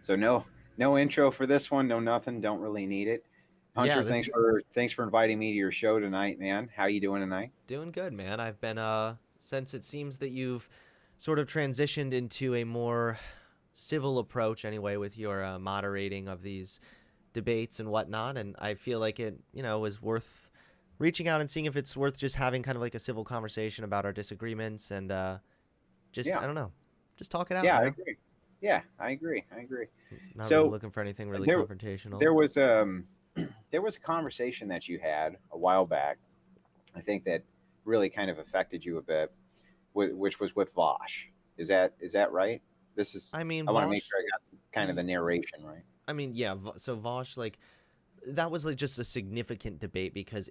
So no intro for this one, no nothing. Don't really need it. Yeah, Hunter, this is thanks for inviting me to your show tonight, man. How you doing tonight? doing good, man. I've been since it seems that you've sort of transitioned into a more civil approach anyway with your moderating of these debates and whatnot, and I feel like it, is worth reaching out and seeing if it's worth just having kind of like a civil conversation about our disagreements and just Yeah, I don't know, just talk it out, yeah, I agree. Yeah, I agree. I agree. Not really So looking for anything really there confrontational. there was there was a conversation that you had a while back. I think that really kind of affected you a bit, which was with Vosh. Is that right? This is. I mean, I want to make Vosh. sure I got kind of the narration right. I mean, yeah. So Vosh, like, that was like just a significant debate because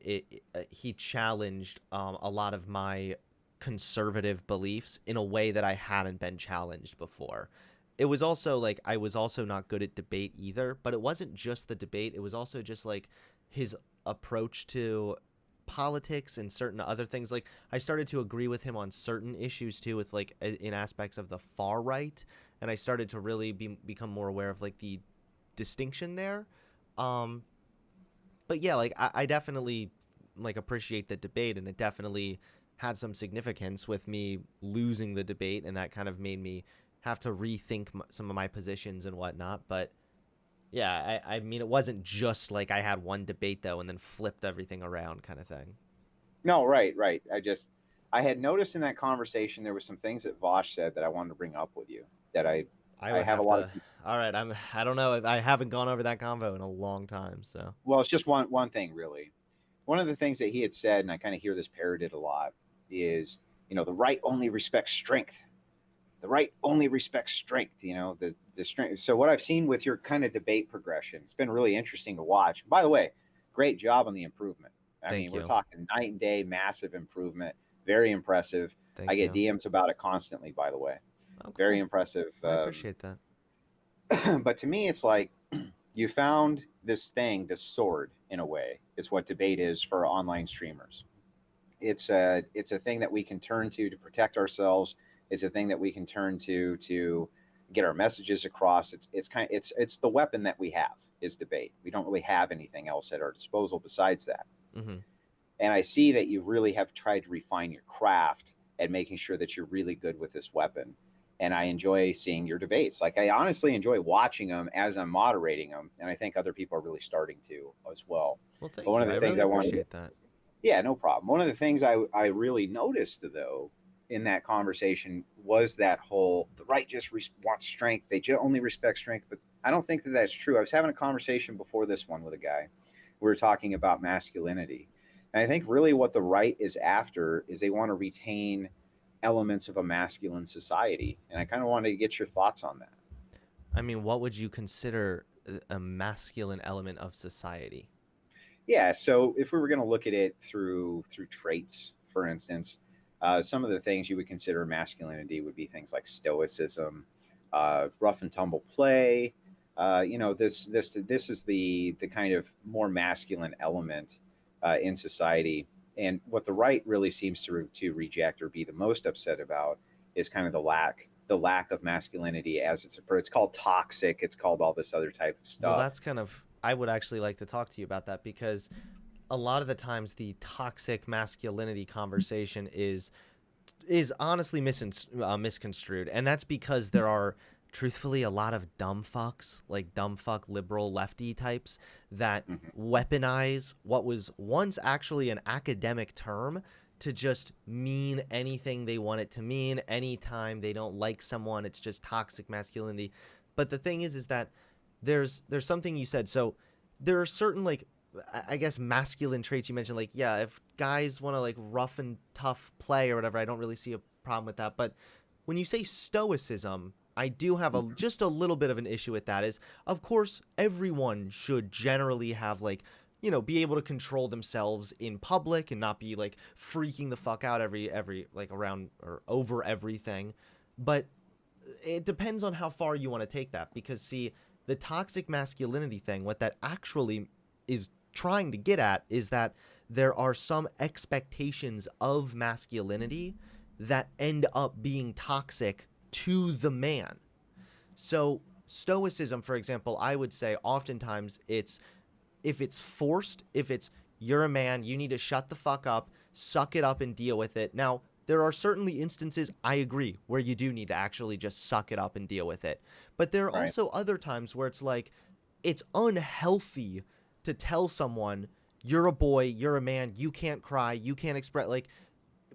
he challenged a lot of my conservative beliefs in a way that I hadn't been challenged before. It was also like I was also not good at debate either, but it wasn't just the debate. It was also just like his approach to politics and certain other things. Like I started to agree with him on certain issues too, with like in aspects of the far right, and I started to really become more aware of like the distinction there. Um, but yeah, like I definitely like appreciate the debate, and it definitely had some significance with me losing the debate, and that kind of made me have to rethink some of my positions and whatnot. But yeah, I mean, it wasn't just like I had one debate though, and then flipped everything around, kind of thing. No, right, right. I had noticed in that conversation there was some things that Vosh said that I wanted to bring up with you. That I I would have a have lot of. to. All right, I don't know. I haven't gone over that convo in a long time, so Well, it's just one thing really. One of the things that he had said, and I kind of hear this parroted a lot, is the right only respects strength. The right only respects strength. The strength. So what I've seen with your kind of debate progression, it's been really interesting to watch. By the way, great job on the improvement. I mean, thank we're you, talking night and day, massive improvement, very impressive. I thank get you. DMs about it constantly. By the way, Oh, very cool. impressive. I appreciate that. But to me, it's like you found this thing, this sword, in a way. It's what debate is for online streamers. It's a thing that we can turn to protect ourselves. It's a thing that we can turn to get our messages across. It's the weapon that we have is debate. We don't really have anything else at our disposal besides that. Hmm. And I see that you really have tried to refine your craft and making sure that you're really good with this weapon. And I enjoy seeing your debates. Like I honestly enjoy watching them as I'm moderating them, and I think other people are really starting to as well. Well, But thank one you. of I the things really I wanted to appreciate that. yeah, no problem. One of the things I really noticed though in that conversation was that whole the right just wants strength. They only respect strength, but I don't think that that's true. I was having a conversation before this one with a guy. We were talking about masculinity, and I think really what the right is after is they want to retain elements of a masculine society, and I kind of wanted to get your thoughts on that. I mean, what would you consider a masculine element of society? Yeah, so if we were going to look at it through traits, for instance, some of the things you would consider masculinity would be things like stoicism, rough and tumble play. This is the kind of more masculine element in society, and what the right really seems to reject or be the most upset about is kind of the lack of masculinity as it's called toxic. It's called all this other type of Well, stuff. that's kind of, I would actually like to talk to you about that because a lot of the times the toxic masculinity conversation is honestly misconstrued, and that's because there are truthfully a lot of dumb fucks, like dumb fuck liberal lefty types that Mhm. weaponize what was once actually an academic term to just mean anything they want it to mean. Anytime they don't like someone, it's just toxic masculinity. But the thing is that there's something you said. So there are certain like I guess masculine traits you mentioned, like, yeah, if guys want to like rough and tough play or whatever, I don't really see a problem with that. But when you say stoicism, I do have a Mhm. just a little bit of an issue with that. Is of course everyone should generally have like, be able to control themselves in public and not be like freaking the fuck out every like around or over everything. But it depends on how far you want to take that, because see, the toxic masculinity thing, what that actually is trying to get at is that there are some expectations of masculinity that end up being toxic to the man. So stoicism, for example, I would say oftentimes it's, if it's forced, if it's, you're a man, you need to shut the fuck up, suck it up and deal with it. Now, there are certainly instances, I agree, where you do need to actually just suck it up and deal with it. But there are Right. also other times where it's like, it's unhealthy to tell someone, you're a boy, you're a man, you can't cry, you can't express, like,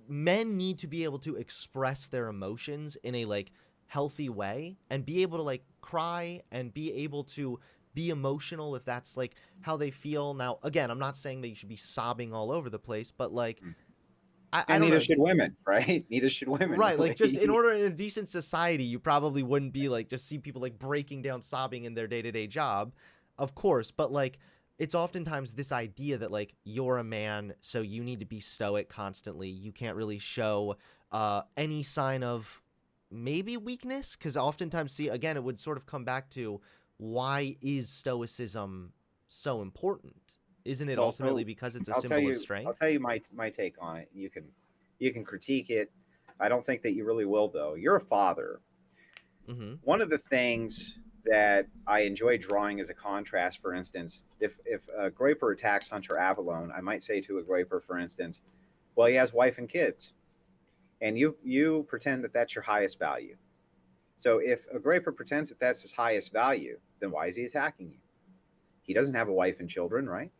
men need to be able to express their emotions in a like healthy way and be able to like cry and be able to be emotional if that's like how they feel. Now, again, I'm not saying that you should be sobbing all over the place, but like, Mm. I And don't neither know. should women, right? Neither should women, Right, like just in really. order in a decent society, you probably wouldn't be like just see people like breaking down sobbing in their day-to-day job, of course, but like it's oftentimes this idea that like you're a man, so you need to be stoic constantly. You can't really show any sign of maybe weakness, because oftentimes, see, again, it would sort of come back to, why is stoicism so important? Isn't it Well, ultimately so because it's a I'll tell symbol of you, I'll strength? tell you my take on it. You can critique it. I don't think that you really will, though. You're a father. Mm-hmm. One of the things that I enjoy drawing as a contrast, for instance, if a Groiper attacks Hunter Avalone, I might say to a Groiper, for instance, well, he has wife and kids, and you pretend that that's your highest value. So if a Groiper pretends that that's his highest value, then why is he attacking you? He doesn't have a wife and children, right?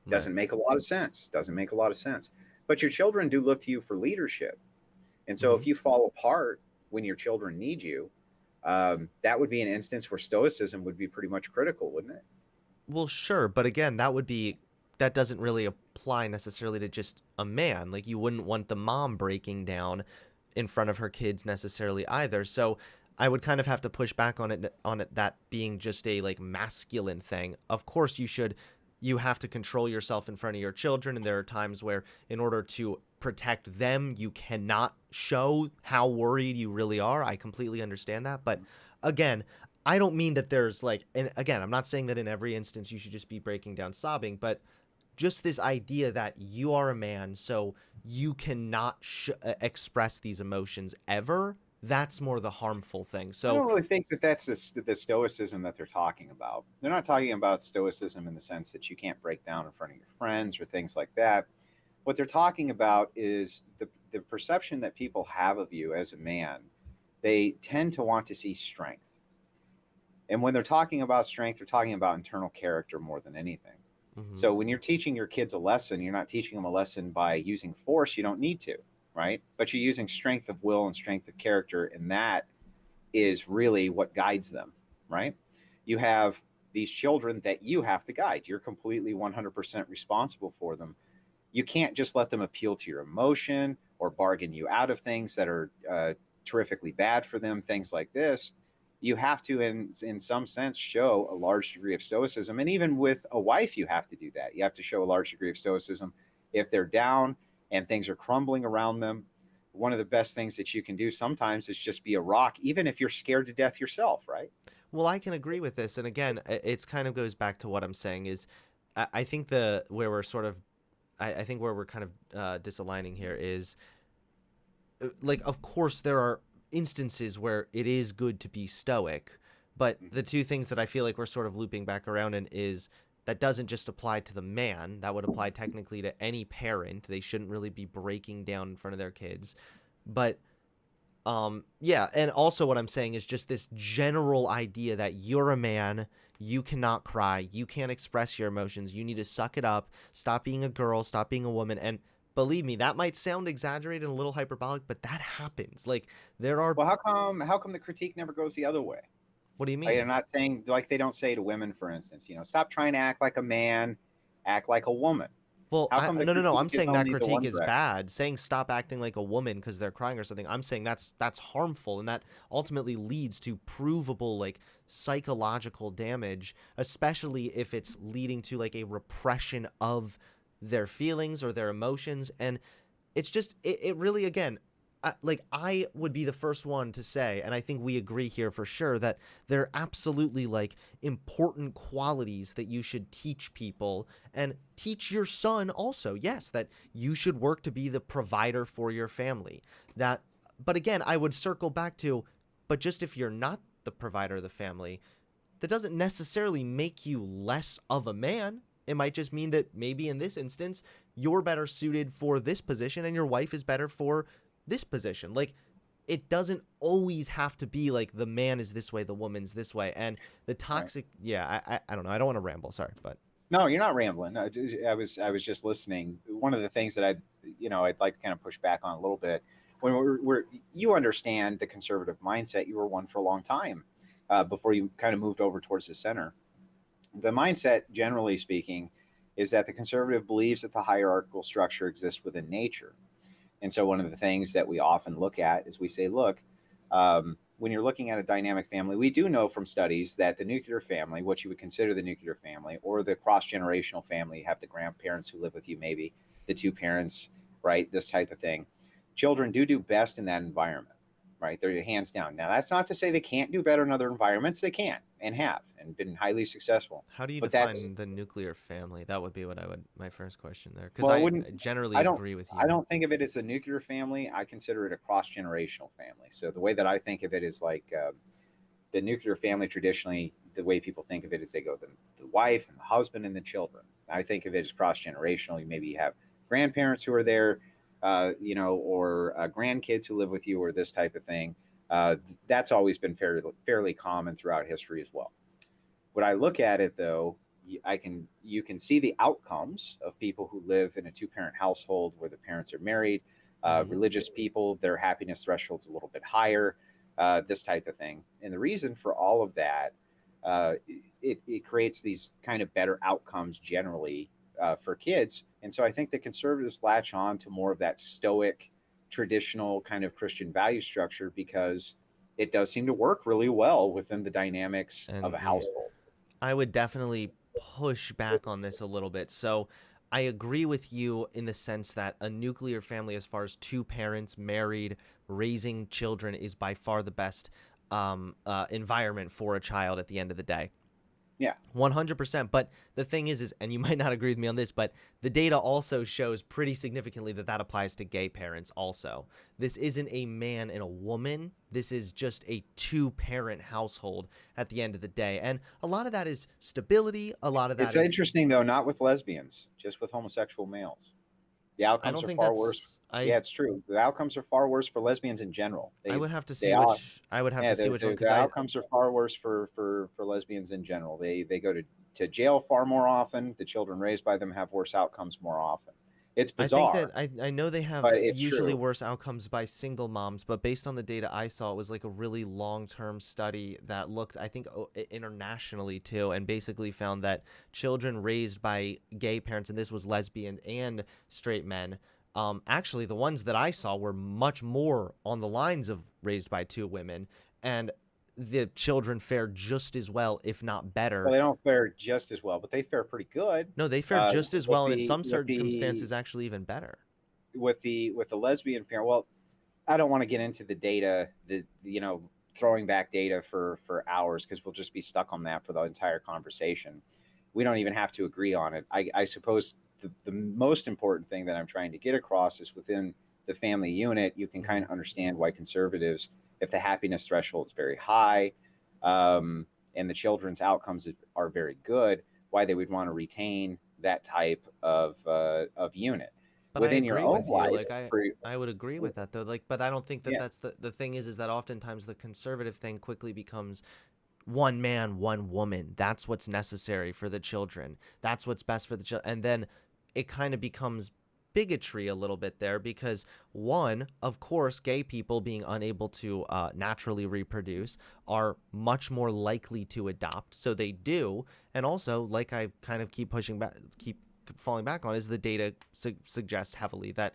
Right. Doesn't make a lot of sense. Doesn't make a lot of sense. But your children do look to you for leadership. And so Mm-hmm. if you fall apart when your children need you, that would be an instance where stoicism would be pretty much critical, wouldn't it? Well, sure, but again, that doesn't really apply necessarily to just a man. Like you wouldn't want the mom breaking down in front of her kids necessarily either. So I would kind of have to push back on it that being just a like masculine thing. Of course you have to control yourself in front of your children, and there are times where in order to protect them, you cannot show how worried you really are. I completely understand that, but again, I don't mean that there's like, and again, I'm not saying that in every instance you should just be breaking down sobbing, but just this idea that you are a man, so you cannot express these emotions ever. That's more the harmful thing. I So, don't really think that that's the stoicism that they're talking about. They're not talking about stoicism in the sense that you can't break down in front of your friends or things like that. What they're talking about is the perception that people have of you as a man. They tend to want to see strength. And when they're talking about strength, they're talking about internal character more than anything. mhm. So when you're teaching your kids a lesson, you're not teaching them a lesson by using force. You don't need to, right? But you're using strength of will and strength of character. And that is really what guides them, right? You have these children that you have to guide. You're completely 100% responsible for them. You can't just let them appeal to your emotion or bargain you out of things that are terrifically bad for them, things like this. You have to, in some sense, show a large degree of stoicism. And even with a wife, you have to do that. You have to show a large degree of stoicism. If they're down and things are crumbling around them, one of the best things that you can do sometimes is just be a rock, even if you're scared to death yourself, right? Well, I can agree with this, and again, it's kind of goes back to what I'm saying is, I think the where we're sort of, I think where we're kind of disaligning here is like, of course there are instances where it is good to be stoic, but the two things that I feel like we're sort of looping back around in is that doesn't just apply to the man, that would apply technically to any parent. They shouldn't really be breaking down in front of their kids. But yeah, and also what I'm saying is just this general idea that you're a man, you cannot cry, you can't express your emotions, you need to suck it up, stop being a girl, stop being a woman. And believe me, that might sound exaggerated and a little hyperbolic, but that happens. Like there are, Well, how come the critique never goes the other way? what do you Like, they're mean? not saying, like they don't say to women, for instance, stop trying to act like a man, act like a woman. Well, How come the no, no, no. I'm critique is saying that only the critique one is direction? bad. Saying stop acting like a woman because they're crying or something. I'm saying that's harmful, and that ultimately leads to provable like psychological damage, especially if it's leading to like a repression of their feelings or their emotions. And it's just it really again, like I would be the first one to say, and I think we agree here for sure, that there are absolutely like important qualities that you should teach people and teach your son also. Yes, that you should work to be the provider for your family. That, but again, I would circle back to, but just if you're not the provider of the family, that doesn't necessarily make you less of a man. It might just mean that maybe in this instance, you're better suited for this position and your wife is better for this position. Like, it doesn't always have to be like the man is this way, the woman's this way. And the Right. toxic, yeah, I don't know. I don't want to ramble. Sorry, but No, you're not rambling. I was just listening. One of the things that I'd like to kind of push back on a little bit when we're you understand the conservative mindset. You were one for a long time before you kind of moved over towards the center. The mindset, generally speaking, is that the conservative believes that the hierarchical structure exists within nature. And so, one of the things that we often look at is we say, look, when you're looking at a dynamic family, we do know from studies that the nuclear family, what you would consider the nuclear family, or the cross generational family, you have the grandparents who live with you, maybe the two parents, right? This type of thing. Children do best in that environment, right? They're hands down. Now, that's not to say they can't do better in other environments. They can and have and been highly successful. how do you But that's define the nuclear family? That would be what I would, my first question there. Because well, I I wouldn't. generally I don't. agree with I you. don't think of it as a nuclear family. I consider it a cross generational family. So the way that I think of it is like the nuclear family. Traditionally, the way people think of it is they go the wife and the husband and the children. I think of it as cross generational. Maybe you have grandparents who are there, or grandkids who live with you, or this type of thing. That's always been fairly common throughout history as well. When I look at it, though, you can see the outcomes of people who live in a two parent household where the parents are married. Hmm. Religious people, their happiness threshold's a little bit higher. This type of thing, and the reason for all of that, it creates these kind of better outcomes generally for kids. And so I think the conservatives latch on to more of that stoic, traditional kind of Christian value structure because it does seem to work really well within the dynamics of And a yeah, household. I would definitely push back on this a little bit. So I agree with you in the sense that a nuclear family, as far as two parents married, raising children, is by far the best environment for a child at the end of the day. Yeah. 100%. But the thing is, and you might not agree with me on this, but the data also shows pretty significantly that that applies to gay parents also. This isn't a man and a woman. This is just a two-parent household at the end of the day. And a lot of that is stability. A lot of that It's is, interesting though, not with lesbians, just with homosexual males. The I outcomes don't are think far worse. that's, Yeah, it's true. The outcomes are far worse for lesbians in general. I would have to They see are. which, I would have Yeah, to see which one, the because outcomes are far worse for lesbians in general. They go to jail far more often. The children raised by them have worse outcomes more often. It's I think that bizarre, I know they have but it's usually true. worse outcomes by single moms, but based on the data I saw, it was like a really long-term study that looked, I think, internationally too, and basically found that children raised by gay parents, and this was lesbian and straight men, actually the ones that I saw were much more on the lines of raised by two women, and the children fared just as well, if not Well, better. they don't fare just as well, but they fare pretty good. No, they fared Uh, just as with well, and in the some with the circumstances, actually even better. with the lesbian parent. Well, I don't want to get into the data, throwing back data for hours because we'll just be stuck on that for the entire conversation. We don't even have to agree on it. I suppose the most important thing that I'm trying to get across is within the family unit, you can kind Hmm. of understand why conservatives, if the happiness threshold is very high, and the children's outcomes are very good, why they would want to retain that type of unit But I within your agree own with you. life. Like For I would agree with that though. Like, but I don't think that yeah, that's the thing is that oftentimes the conservative thing quickly becomes one man, one woman. That's what's necessary for the children. That's what's best for the children. And then it kind of becomes bigotry a little bit there because one, of course, gay people being unable to naturally reproduce are much more likely to adopt. So they do. And also, like I kind of keep pushing back, keep falling back on, is the data suggests heavily that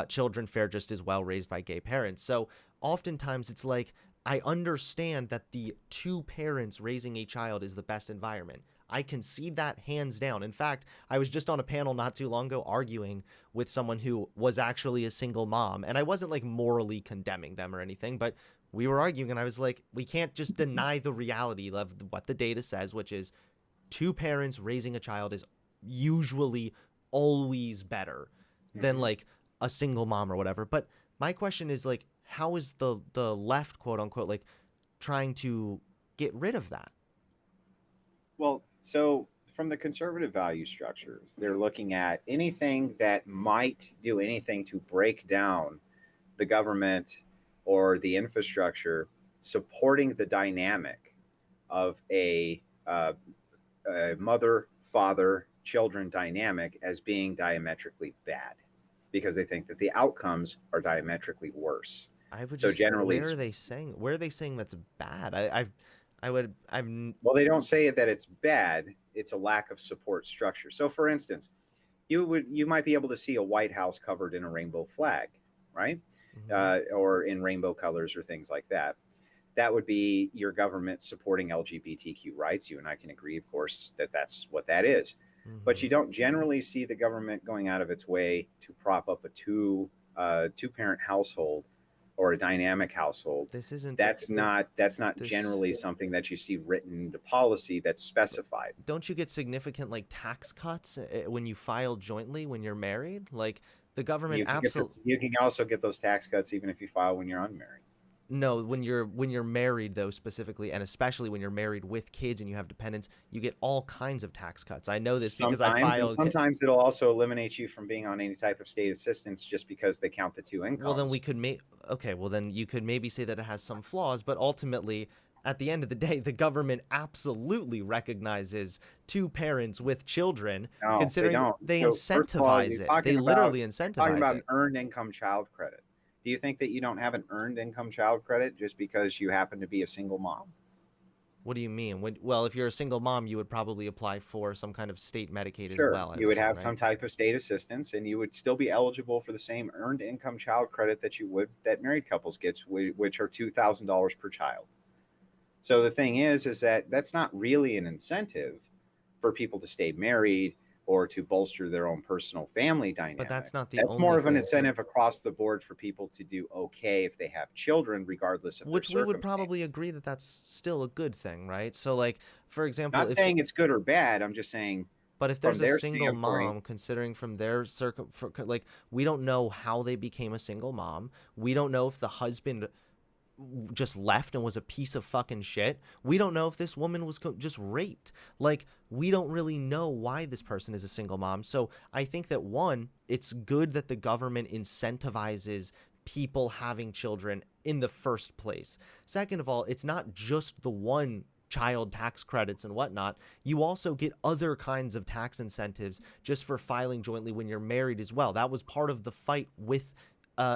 children fare just as well raised by gay parents. So oftentimes it's like, I understand that the two parents raising a child is the best environment. I concede that hands down. In fact, I was just on a panel not too long ago arguing with someone who was actually a single mom, and I wasn't like morally condemning them or anything, but we were arguing, and I was like, we can't just deny the reality of what the data says, which is two parents raising a child is usually always better than hmm like a single mom or whatever. But my question is like, how is the left, quote unquote, like trying to get rid of that? Well, so from the conservative value structures, they're looking at anything that might do anything to break down the government or the infrastructure supporting the dynamic of a mother father children dynamic as being diametrically bad because they think that the outcomes are diametrically worse. I would So just, generally, where are they saying that's bad? I would, well, they don't say that it's bad, it's a lack of support structure. So for instance, you might be able to see a White House covered in a rainbow flag, right? mhm. Or in rainbow colors or things like that. That would be your government supporting LGBTQ rights. You and I can agree, of course, that that's what that is. But you Mhm. don't generally see the government going out of its way to prop up a two parent household or a dynamic household. This isn't That's not this. generally something that you see written into policy that's specified. Don't you get significant like tax cuts when you file jointly when you're married? Like the government You can get absolutely. this. You can also get those tax cuts even if you file when you're unmarried. No, when you're married though specifically, and especially when you're married with kids and you have dependents, you get all kinds of tax cuts. I know this because I Sometimes, and filed. sometimes it'll also eliminate you from being on any type of state assistance just because they count the two Well, then we incomes. could make. Okay, well then you could maybe say that it has some flaws, but ultimately, at the end of the day, the government absolutely recognizes two parents with children, No, they considering don't. they So first of all, incentivize it. They literally you're talking incentivize about an it. earned income child credit. Do you think that you don't have an earned income child credit just because you happen to be a single mom? What do you mean? Well, if you're a single mom, you would probably apply for some kind of state Medicaid as Sure, well, I'd you would assume, have right? some type of state assistance, and you would still be eligible for the same earned income child credit that you would that married couples get, which are $2,000 per child. So the thing is that that's not really an incentive for people to stay married or to bolster their own personal family But dynamic. that's not the That's only more of an thing. So, incentive across the board for people to do okay if they have children, regardless of their which we would probably circumstance. agree that that's still a good thing, right? So, like, for example, Not if saying it's good or bad. I'm just saying but if from there's a their single standpoint, mom, considering from their like, we don't know how they became a single mom. We don't know if the husband just left and was a piece of fucking shit. We don't know if this woman was just raped. Like, we don't really know why this person is a single mom. So I think that one, it's good that the government incentivizes people having children in the first place. Second of all, it's not just the one child tax credits and whatnot. You also get other kinds of tax incentives just for filing jointly when you're married as well. That was part of the fight with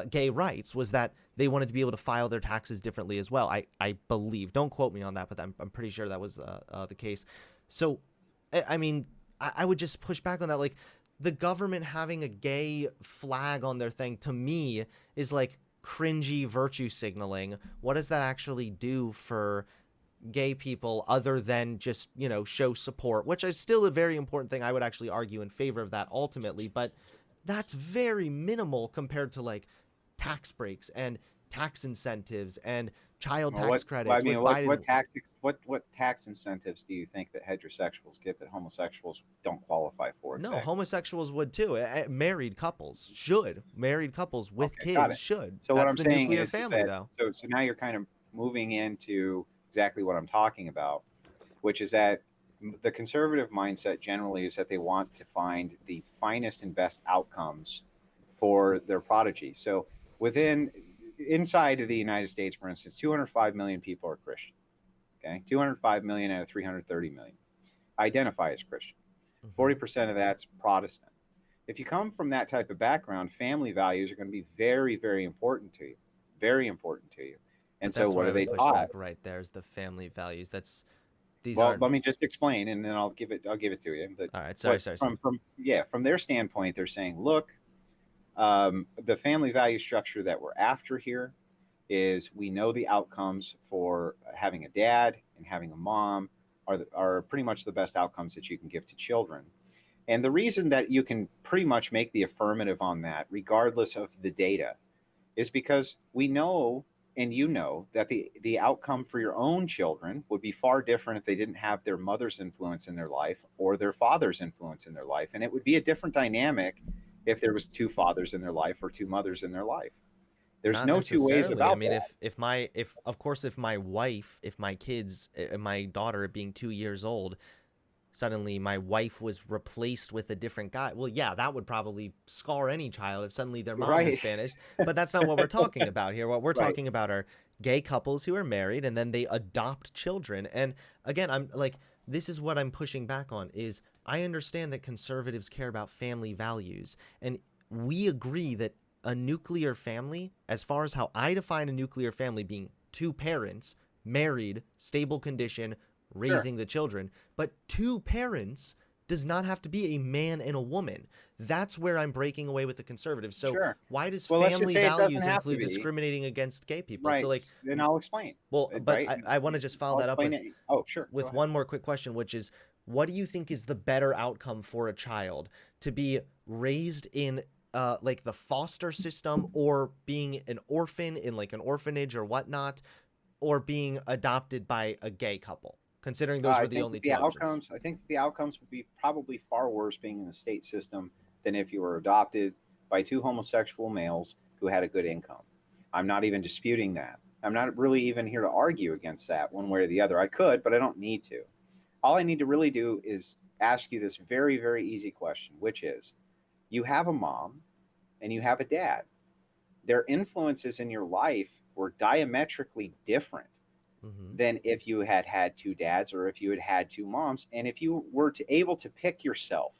gay rights, was that they wanted to be able to file their taxes differently as well. I believe. Don't quote me on that, but I'm pretty sure that was the case. So, I mean, I would just push back on that. Like, the government having a gay flag on their thing, to me, is like cringy virtue signaling. What does that actually do for gay people other than just, show support, which is still a very important thing. I would actually argue in favor of that ultimately, but that's very minimal compared to like tax breaks and tax incentives and child well, tax I credits mean, with Biden. what tax incentives do you think that heterosexuals get that homosexuals don't qualify for No, exactly? homosexuals would too. Married couples should. Married couples with Okay, got kids it. should. So what That's I'm the saying nuclear is family, that though. so now you're kind of moving into exactly what I'm talking about, which is that the conservative mindset generally is that they want to find the finest and best outcomes for their prodigy. So within inside of the United States, for instance, 205 million people are Christian. Okay, 205 million out of 330 million identify as Christian. Hmm. 40% of that's Protestant. If you come from that type of background, family values are going to be very, very important to you. Very important to you. But And so, that's what where are I they would push taught? back right there is the family values. These Well, aren't. let me just explain, and then I'll give it to you. But All right, sorry, what sorry, sorry. from their standpoint, they're saying, look, the family value structure that we're after here is we know the outcomes for having a dad and having a mom are pretty much the best outcomes that you can give to children. And the reason that you can pretty much make the affirmative on that, regardless of the data, is because we know and you know that the outcome for your own children would be far different if they didn't have their mother's influence in their life or their father's influence in their life, and it would be a different dynamic if there was two fathers in their life or two mothers in their life. There's Not no two ways necessarily. I about mean, that. if of course if my wife, if my kids, my daughter being 2 years old, suddenly my wife was replaced with a different guy. Well, yeah, that would probably scar any child if suddenly their mom Right. just vanished. But that's not what we're talking about here. What we're Right. talking about are gay couples who are married and then they adopt children. And again, I'm like, this is what I'm pushing back on is I understand that conservatives care about family values, and we agree that a nuclear family, as far as how I define a nuclear family being two parents, married, stable condition, Sure. raising the children, but two parents does not have to be a man and a woman. That's where I'm breaking away with the conservatives. So Sure. why does Well, let's just family say it doesn't values have to include be. discriminating against gay people? So Right. like, Then I'll explain. well, but Right. I want to just follow I'll that up explain it. Oh, sure. Go with ahead. one more quick question, which is, what do you think is the better outcome for a child to be raised in like the foster system, or being an orphan in like an orphanage or whatnot, or being adopted by a gay couple, considering those I were the think only that the two options? outcomes. I think that the outcomes would be probably far worse being in the state system than if you were adopted by two homosexual males who had a good income. I'm not even disputing that. I'm not really even here to argue against that one way or the other. I could, but I don't need to. All I need to really do is ask you this very, very easy question, which is you have a mom and you have a dad. Their influences in your life were diametrically different Mm-hmm. than if you had had two dads or if you had had two moms. And if you were to able to pick yourself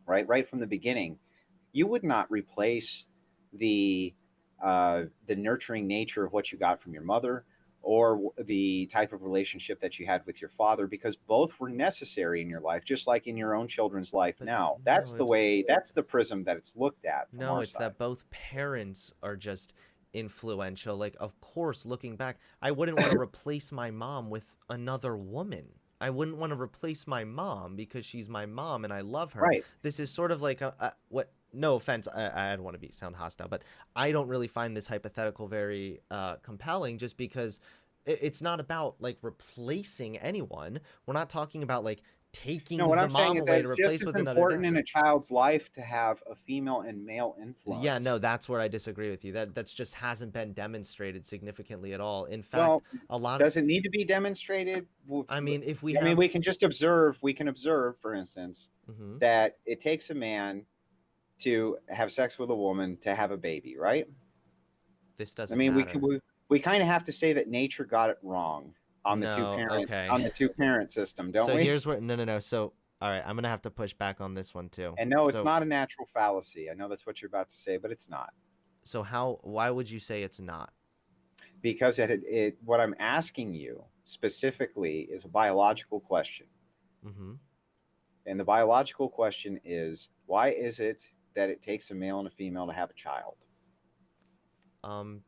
right from the beginning, you would not replace the the nurturing nature of what you got from your mother or the type of relationship that you had with your father, because both were necessary in your life, just like in your own children's life. But Now no, that's the it's way, that's the prism that it's looked at from no, our it's side. that both parents are just influential. Like, of course, looking back, I wouldn't want to replace my mom with another woman. I wouldn't want to replace my mom because she's my mom and I love her. Right. This is sort of like a what. No offense, I don't want to be sound hostile, but I don't really find this hypothetical very compelling. Just because it's not about like replacing anyone. We're not talking about like No, taking what the I'm saying mom is that away to it's just replace as with another important guy. in a child's life to have a female and male Yeah, influence. no, that's where I disagree with you. That's just hasn't been demonstrated significantly at all. In fact, Well, a lot of does it need to be demonstrated? I mean, if we I mean, have we can just observe. We can observe, for instance, mhm, that it takes a man to have sex with a woman to have a baby, right? this I doesn't mean, matter. we kind of have to say that nature got it wrong No, okay. on the two parent system, don't So we? here's where no. So all right, I'm gonna have to push back on this one too. And no, it's So not a natural fallacy. I know that's what you're about to say, but it's not, so how why would you say it's not? because it what I'm asking you specifically is a biological question. Mm-hmm. And the biological question is, why is it that it takes a male and a female to have a child?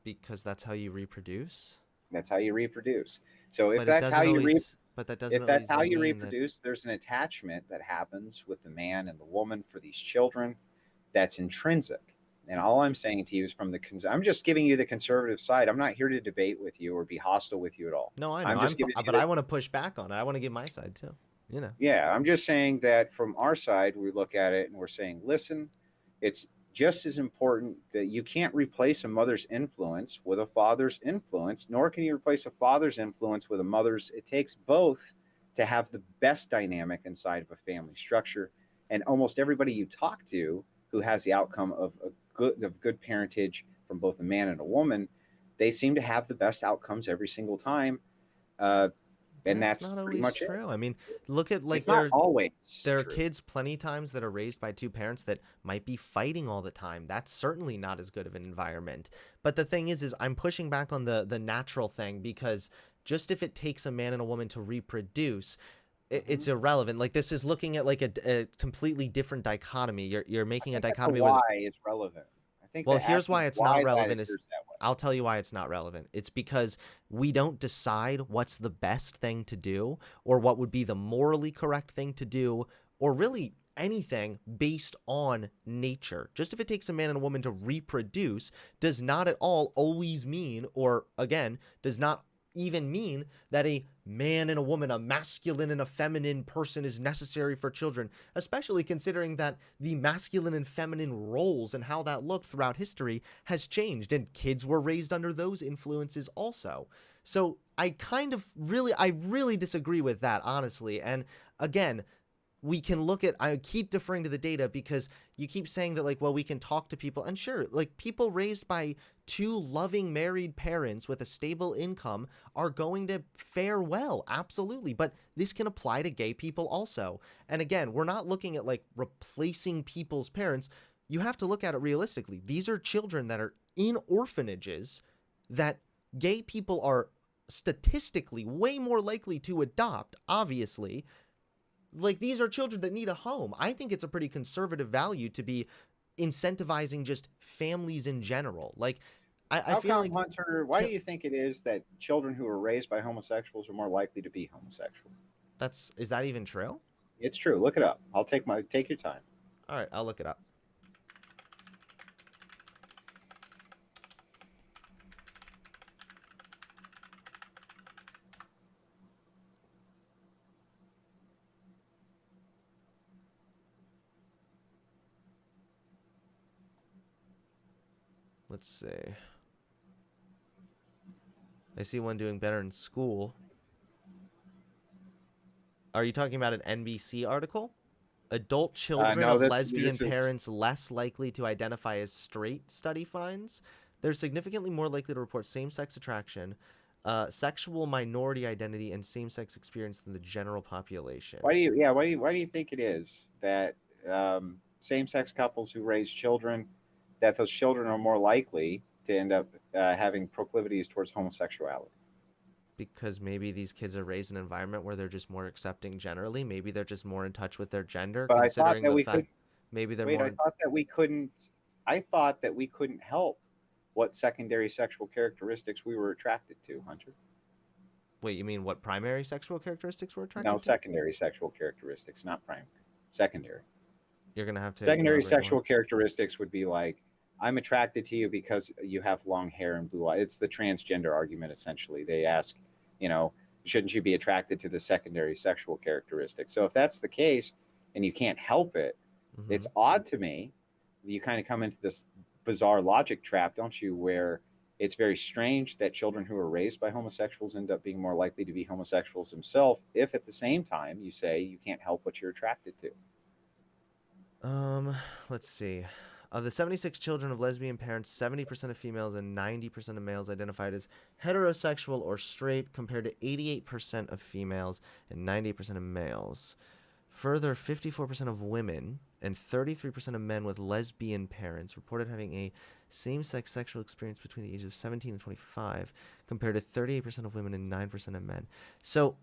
Because that's how you reproduce. That's how you reproduce. So But it doesn't always. But that doesn't if that's always how you mean that. reproduce, there's an attachment that happens with the man and the woman for these children that's intrinsic. And all I'm saying to you is I'm just giving you the conservative side. I'm not here to debate with you or be hostile with you at all. No, I know. I'm just giving you But I want to push back on it. I want to give my side too. You know. yeah, I'm just saying that from our side, we look at it and we're saying, listen, it's just as important that you can't replace a mother's influence with a father's influence, nor can you replace a father's influence with a mother's. It takes both to have the best dynamic inside of a family structure. And almost everybody you talk to who has the outcome of good parentage from both a man and a woman, they seem to have the best outcomes every single time. Uh, and That's that's not pretty always much it. true. I mean, look at like It's not always there are true. kids plenty times that are raised by two parents that might be fighting all the time. That's certainly not as good of an environment. But the thing is I'm pushing back on the natural thing, because just if it takes a man and a woman to reproduce, Mhm. it's irrelevant. Like, this is looking at like a completely different dichotomy. You're I making a think that the dichotomy with why is relevant. I think well, that here's asking why it's not why that relevant. appears that way. I'll tell you why it's not relevant. It's because we don't decide what's the best thing to do, or what would be the morally correct thing to do, or really anything based on nature. Just if it takes a man and a woman to reproduce does not at all always mean, or again, does not even mean that a man and a woman, a masculine and a feminine person is necessary for children, especially considering that the masculine and feminine roles and how that looked throughout history has changed, and kids were raised under those influences also. So I really disagree with that, honestly. And again, we can look at, I keep deferring to the data because you keep saying that, like, well, we can talk to people, and sure, like, people raised by two loving married parents with a stable income are going to fare well, absolutely, but this can apply to gay people also. And again, we're not looking at like replacing people's parents. You have to look at it realistically. These are children that are in orphanages that gay people are statistically way more likely to adopt, obviously. Like, these are children that need a home. I think it's a pretty conservative value to be incentivizing just families in general. Like, I How feel come, like Hunter? Why do you think it is that children who are raised by homosexuals are more likely to be homosexual? is that even true? It's true. Look it up. I'll take your time. All right, I'll look it up. Let's see. I see one doing better in school. Are you talking about an NBC article? Adult children No, of that's lesbian this is parents less likely to identify as straight, study finds. They're significantly more likely to report same-sex attraction, sexual minority identity, and same-sex experience than the general population. why do you think it is that same-sex couples who raise children, that those children are more likely to end up having proclivities towards homosexuality? Because maybe these kids are raised in an environment where they're just more accepting generally. Maybe they're just more in touch with their gender, But I thought considering that the we could fact maybe they're wait. more. I thought that we couldn't help what secondary sexual characteristics we were attracted to, Hunter. Wait, you mean what primary sexual characteristics we're No, attracted to? secondary sexual characteristics, not primary. Secondary. You're gonna have to Secondary elaborate more. sexual characteristics would be like, I'm attracted to you because you have long hair and blue eyes. It's the transgender argument, essentially. They ask, you know, shouldn't you be attracted to the secondary sexual characteristics? So if that's the case and you can't help it, Mm-hmm. it's odd to me. You kind of come into this bizarre logic trap, don't you, where it's very strange that children who are raised by homosexuals end up being more likely to be homosexuals themselves if at the same time you say you can't help what you're attracted to. Let's see. Of the 76 children of lesbian parents, 70% of females and 90% of males identified as heterosexual or straight, compared to 88% of females and 90% of males. Further, 54% of women and 33% of men with lesbian parents reported having a same-sex sexual experience between the ages of 17 and 25, compared to 38% of women and 9% of men. So,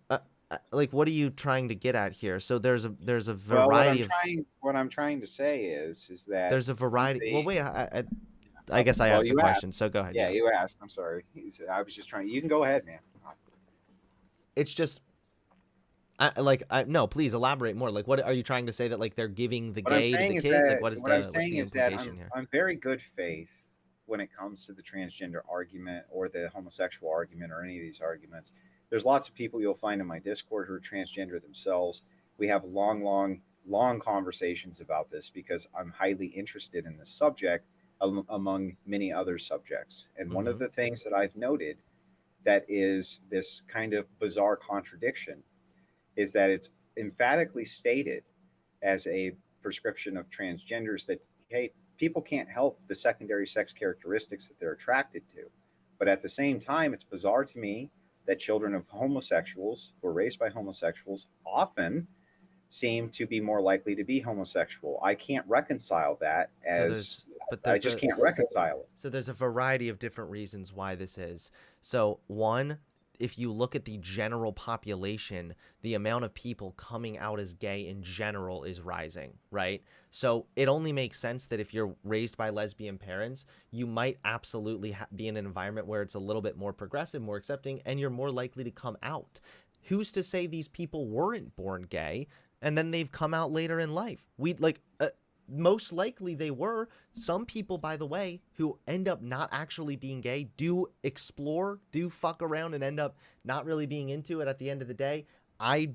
like, what are you trying to get at here? So there's a Well, variety of what I'm trying to say is that there's a some of variety. Well, the wait, I guess I well, asked a you question, asked. so go ahead. Yeah, Yeah, you asked. I'm sorry. I was just trying. You can go ahead, man. it's just no. Please elaborate more. Like, what are you trying to say, that like they're giving the gay to the kids? Like, what's the implication here? I'm very good faith when it comes to the transgender argument or the homosexual argument or any of these arguments. There's lots of people you'll find in my Discord who are transgender themselves. We have long conversations about this because I'm highly interested in this subject among many other subjects. And one of Mm-hmm. the things that I've noted that is this kind of bizarre contradiction is that it's emphatically stated as a prescription of transgenders that, hey, people can't help the secondary sex characteristics that they're attracted to. But at the same time, it's bizarre to me that children of homosexuals who are raised by homosexuals often seem to be more likely to be homosexual. I can't reconcile that So as I there's just a can't reconcile it. So there's a variety of different reasons why this is. So one, if you look at the general population, the amount of people coming out as gay in general is rising, right? So it only makes sense that if you're raised by lesbian parents, you might absolutely be in an environment where it's a little bit more progressive, more accepting, and you're more likely to come out. Who's to say these people weren't born gay and then they've come out later in life? Most likely they were. Some people, by the way, who end up not actually being gay do explore, do fuck around, and end up not really being into it at the end of the day. I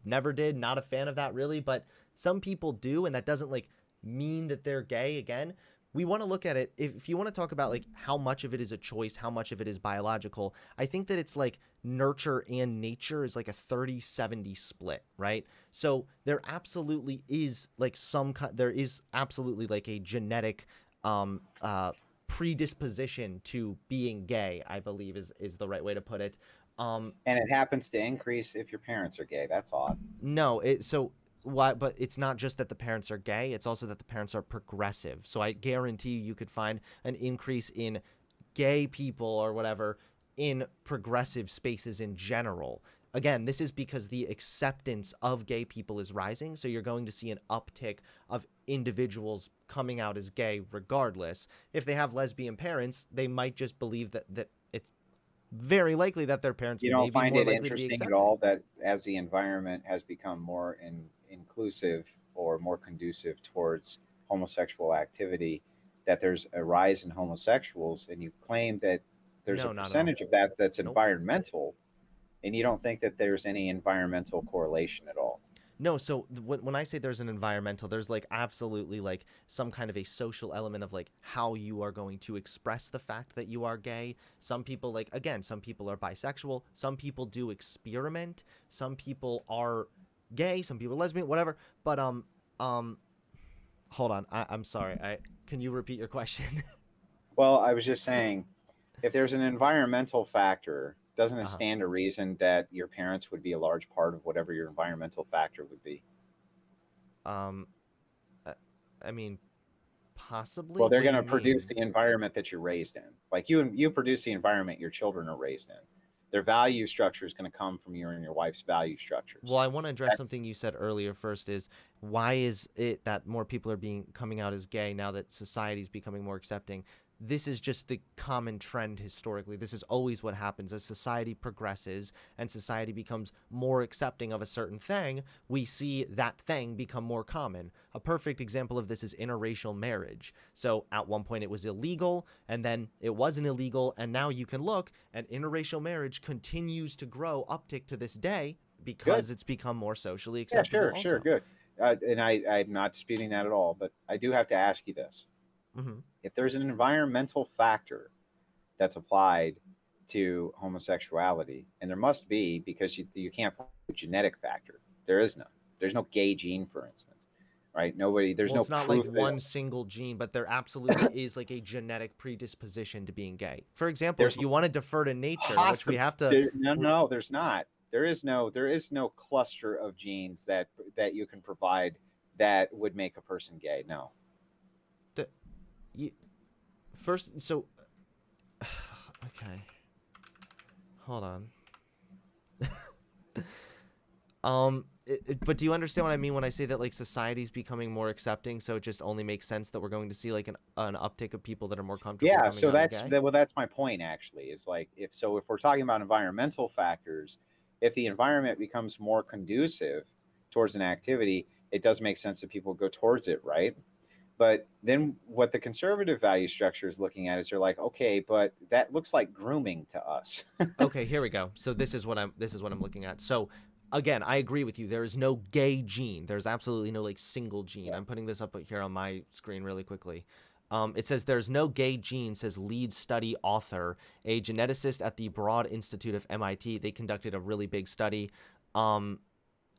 never did, not a fan of that really, but some people do, and that doesn't like mean that they're gay again. we want to look at it, if you want to talk about like how much of it is a choice, how much of it is biological, I think that it's like nurture and nature is like a 30-70 split, right? So there absolutely is like there is absolutely like a genetic um uh predisposition to being gay, I believe is the right way to put it. And it happens to increase if your parents are gay. That's odd. No, it so why? But it's not just that the parents are gay; it's also that the parents are progressive. So I guarantee you could find an increase in gay people or whatever in progressive spaces in general. Again, this is because the acceptance of gay people is rising. So you're going to see an uptick of individuals coming out as gay regardless. If they have lesbian parents, they might just believe that it's very likely that their parents You may don't be find more it likely to be interesting at accepting. all that as the environment has become more inclusive or more conducive towards homosexual activity, that there's a rise in homosexuals, and you claim that there's a No, not at all. percentage of that that's Nope. environmental, and you don't think that there's any environmental correlation at all. No, so when I say there's an environmental, there's like absolutely like some kind of a social element of like how you are going to express the fact that you are gay. Some people like again, some people are bisexual, some people do experiment, some people are gay, some people are lesbian, whatever. But um hold on. I'm sorry. I Can you repeat your question? Well, I was just saying, if there's an environmental factor, doesn't it uh-huh. stand to reason that your parents would be a large part of whatever your environmental factor would be? Um I, I mean Well, possibly. they're What do going you to produce mean? the environment that you're raised in. Like you produce the environment your children are raised in. Their value structure is going to come from your and your wife's value Well, structures. I want to address That's something you said earlier first is why is it that more people are being coming out as gay now that society is becoming more accepting? This is just the common trend historically. This is always what happens as society progresses and society becomes more accepting of a certain thing, we see that thing become more common. A perfect example of this is interracial marriage. So at one point it was illegal and then it wasn't illegal and now you can look and interracial marriage continues to grow uptick to this day good. because it's become more socially Yeah, acceptable sure, also. good. And I'm not disputing that at all, but I do have to ask you this. Hmm. If there's an environmental factor that's applied to homosexuality, and there must be because you can't put a genetic factor. There is none. There's no gay gene, for instance, right? Nobody. There's Well, no it's not like proof that one single gene, but there absolutely is like a genetic predisposition to being gay. For example, there's if you want to defer to nature, which we possible. have to, No, we, no, there's not. There is no cluster of genes that you can provide that would make a person gay. No. the, you, first, so, okay, hold on. But do you understand what I mean when I say that like society's becoming more accepting? So it just only makes sense that we're going to see like an uptick of people that are more comfortable Yeah, coming so out as gay. that's my point actually. Is like if we're talking about environmental factors, if the environment becomes more conducive towards an activity, it does make sense that people go towards it, right? But then what the conservative value structure is looking at is they're like, okay, but that looks like grooming to us. Okay, here we go. So this is what I'm looking at. So again, I agree with you. There is no gay gene. There's absolutely no like single gene. Yeah. I'm putting this up here on my screen really quickly. It says there's no gay gene, says lead study author, a geneticist at the Broad Institute of MIT. They conducted a really big study. Um,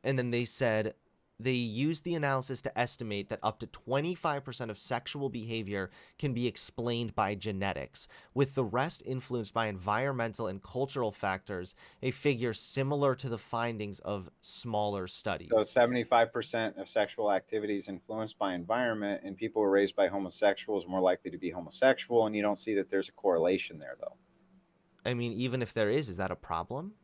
and then they said they used the analysis to estimate that up to 25% of sexual behavior can be explained by genetics, with the rest influenced by environmental and cultural factors, a figure similar to the findings of smaller So studies. 75% of sexual activity is influenced by environment, and people who are raised by homosexuals are more likely to be homosexual, and you don't see that there's a correlation there, though. I mean, even if there is that a problem?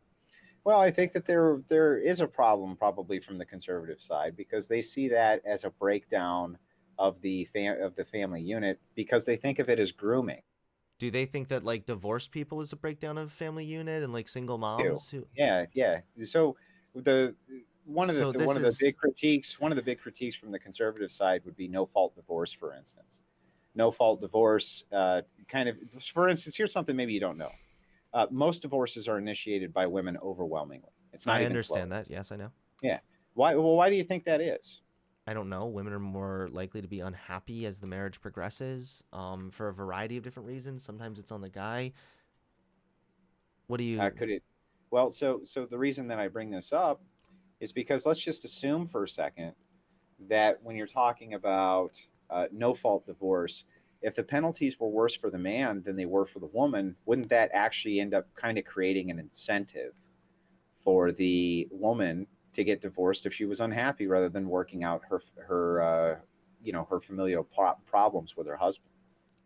Well, I think that there is a problem probably from the conservative side because they see that as a breakdown of the family unit because they think of it as grooming. Do they think that like divorced people is a breakdown of family unit and like single Too. moms who Yeah, yeah. So the so this one of the is big critiques from the conservative side would be no fault divorce, for instance. No fault divorce, kind of. For instance, here's something maybe you don't know. Most divorces are initiated by women overwhelmingly. It's not I even close. understand that. Yes, I know. Yeah. Why? Well, why do you think that is? I don't know, women are more likely to be unhappy as the marriage progresses, for a variety of different reasons. Sometimes it's on the guy. What do you? Could it? Well, so the reason that I bring this up is because let's just assume for a second that when you're talking about no fault divorce, if the penalties were worse for the man than they were for the woman, wouldn't that actually end up kind of creating an incentive for the woman to get divorced if she was unhappy rather than working out her familial problems with her husband?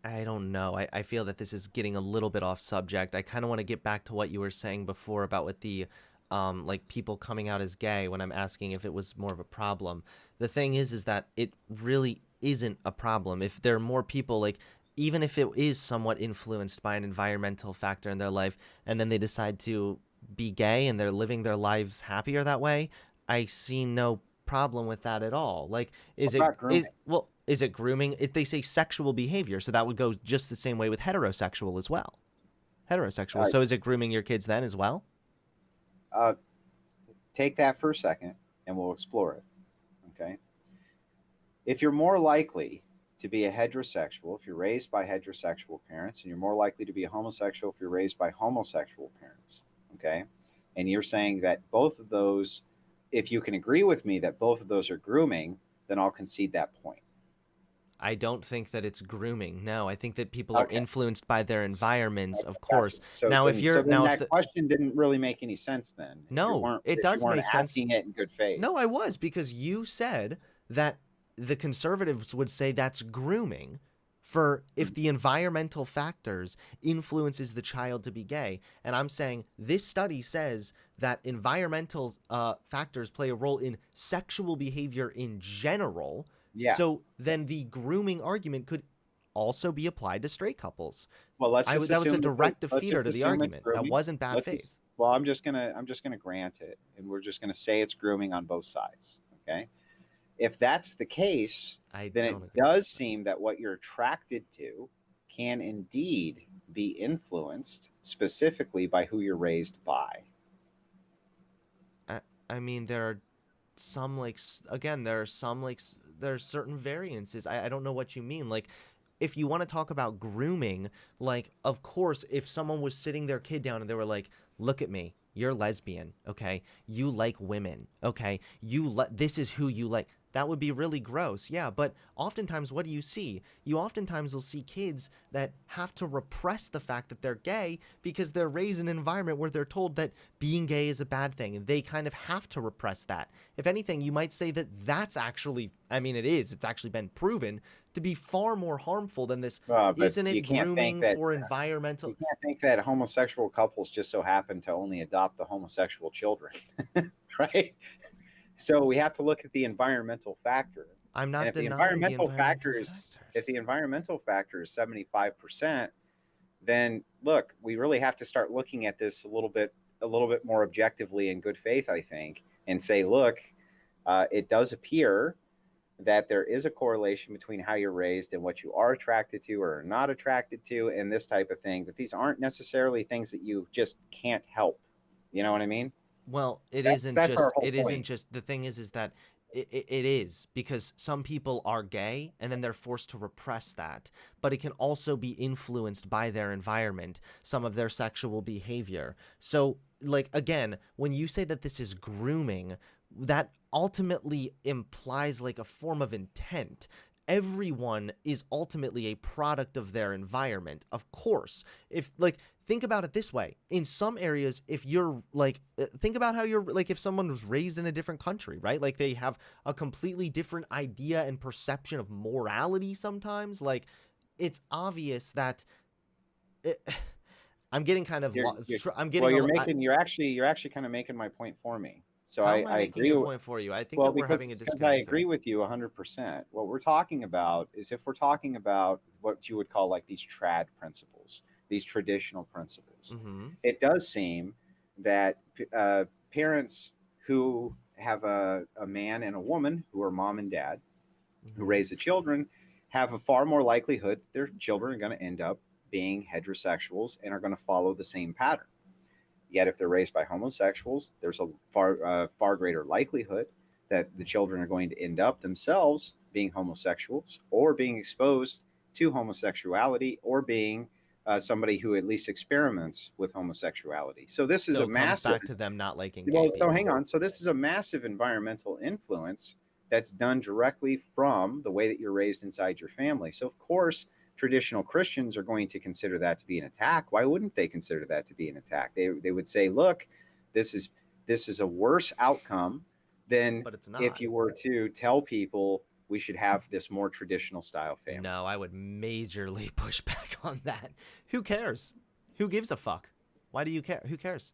I don't know. I feel that this is getting a little bit off subject. I kind of want to get back to what you were saying before about with the like people coming out as gay when I'm asking if it was more of a problem. The thing is that it really isn't a problem. If there are more people like even if it is somewhat influenced by an environmental factor in their life and then they decide to be gay and they're living their lives happier that way, I see no problem with that at all. Like, What about is grooming? well, is it grooming? If they say sexual behavior, so that would go just the same way with heterosexual as well. Heterosexual. Uh, So is it grooming your kids then as well? uh, Take that for a second, and we'll explore it. Okay, if you're more likely to be a heterosexual if you're raised by heterosexual parents, and you're more likely to be a homosexual if you're raised by homosexual parents. Okay, and you're saying that both of those, if you can agree with me that both of those are grooming, then I'll concede that point. I don't think that it's grooming. No, I think that people are Okay. influenced by their environments, Okay, of gotcha. course. Now, if So you're then now if that the question didn't really make any sense then no, it if you does weren't make sense. asking it in good faith. No, I was because you said that the conservatives would say that's grooming for if Hmm. the environmental factors influences the child to be gay. And I'm saying this study says that environmental factors play a role in sexual behavior in general. Yeah. So then the grooming argument could also be applied to straight couples. Well, let's I just would that was a assume that direct let's defeater just to the assume it's argument. That grooming. wasn't bad faith. Well, I'm just gonna grant it, and we're just gonna say it's grooming on both sides. Okay. If that's the case, I then don't it agree with does that. seem that what you're attracted to can indeed be influenced specifically by who you're raised by. I, I mean, there are some like again there are some like there's certain variances. I don't know what you mean. Like if you want to talk about grooming, like of course if someone was sitting their kid down and they were like, look at me, you're lesbian, okay, you like women, okay, this is who you like, that would be really gross. Yeah, but oftentimes what do you see? You oftentimes will see kids that have to repress the fact that they're gay because they're raised in an environment where they're told that being gay is a bad thing and they kind of have to repress that. If anything, you might say that that's actually, I mean, it's actually been proven to be far more harmful than this. But Isn't it grooming for environmental? you can't think that homosexual couples just so happen to only adopt the homosexual children, right? So we have to look at the environmental factor. I'm And not if the denying the environmental environmental factor is if factors. the environmental factor is 75%, then look, we really have to start looking at this a little bit more objectively in good faith, I think, and say, look, it does appear that there is a correlation between how you're raised and what you are attracted to or are not attracted to, and this type of thing. That these aren't necessarily things that you just can't help. You know what I mean? Well, That's our whole it isn't point. just the thing is that it is because some people are gay and then they're forced to repress that, but it can also be influenced by their environment, some of their sexual behavior. So like again, when you say that this is grooming, that ultimately implies like a form of intent. Everyone is ultimately a product of their environment. Of course, if like think about it this way, in some areas if you're like think about how you're like if someone was raised in a different country, right, like they have a completely different idea and perception of morality sometimes, like it's obvious that it, I'm getting kind of You're I'm well, getting a you're actually kind of making my point for me. So how I, am I I making agree. your point for you? I think Well, that we're having a because I disconnect agree here. with you 100%. What we're talking about is if we're talking about what you would call like these trad principles, these traditional principles, Mm-hmm. it does seem that parents who have a man and a woman who are mom and dad who Mm-hmm. raise the children have a far more likelihood that their children are going to end up being heterosexuals and are going to follow the same pattern. Yet, if they're raised by homosexuals, there's a far greater likelihood that the children are going to end up themselves being homosexuals or being exposed to homosexuality or being somebody who at least experiments with homosexuality. So this is So a it comes massive, back to them not liking gay well, so hang people. on. So this is a massive environmental influence that's done directly from the way that you're raised inside your family. So of course, traditional Christians are going to consider that to be an attack. Why wouldn't they consider that to be an attack? They would say, look, this is this is a worse outcome than But it's if not. you were to tell people we should have this more traditional style family. No, I would majorly push back on that. Who cares? Who gives a fuck? Why do you care? Who cares?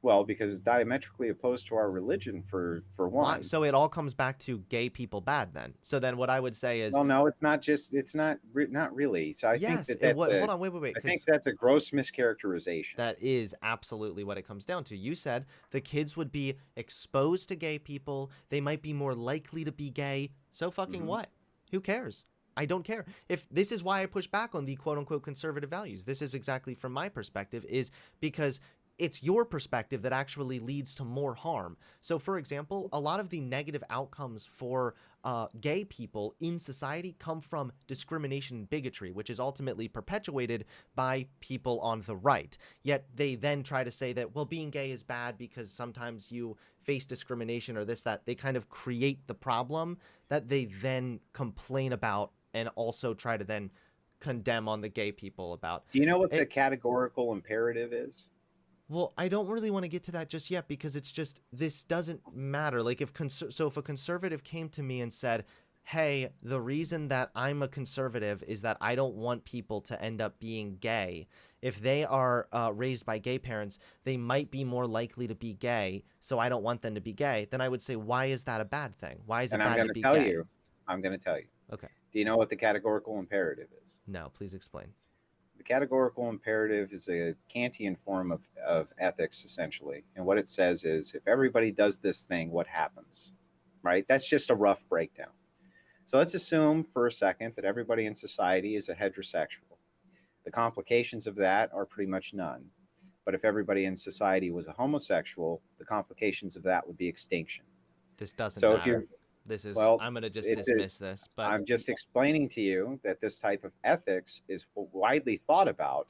Well, because it's diametrically opposed to our religion for Why? one. So it all comes back to gay people bad then. So then what I would say is, Well, no, it's not just it's not not really. So I think yes, that it that's what a hold on, wait, I think because that's a gross mischaracterization. that is absolutely what it comes down to. You said the kids would be exposed to gay people, they might be more likely to be gay. So fucking Mhm. what? Who cares? I don't care. If this is why I push back on the quote unquote conservative values. This is exactly from my perspective, is because it's your perspective that actually leads to more harm. So, for example, a lot of the negative outcomes for gay people in society come from discrimination and bigotry, which is ultimately perpetuated by people on the right. Yet they then try to say that, well, being gay is bad because sometimes you face discrimination or this, that. They kind of create the problem that they then complain about and also try to then condemn on the gay people about. Do you know what the It, categorical imperative is? well, I don't really want to get to that just yet because it's just this doesn't matter. Like if a conservative came to me and said, "Hey, the reason that I'm a conservative is that I don't want people to end up being gay. If they are raised by gay parents, they might be more likely to be gay, so I don't want them to be gay." Then I would say, "Why is that a bad thing? Why is it And I'm bad going to to be tell gay?" you. I'm going to tell you. Okay. Do you know what the categorical imperative is? No, please explain. The categorical imperative is a Kantian form of ethics, essentially. And what it says is if everybody does this thing, what happens? Right? That's just a rough breakdown. So let's assume for a second that everybody in society is a heterosexual. The complications of that are pretty much none. But if everybody in society was a homosexual, the complications of that would be extinction. This doesn't So if you're, matter. This is well, I'm going to just it's a, dismiss this, but I'm just explaining to you that this type of ethics is widely thought about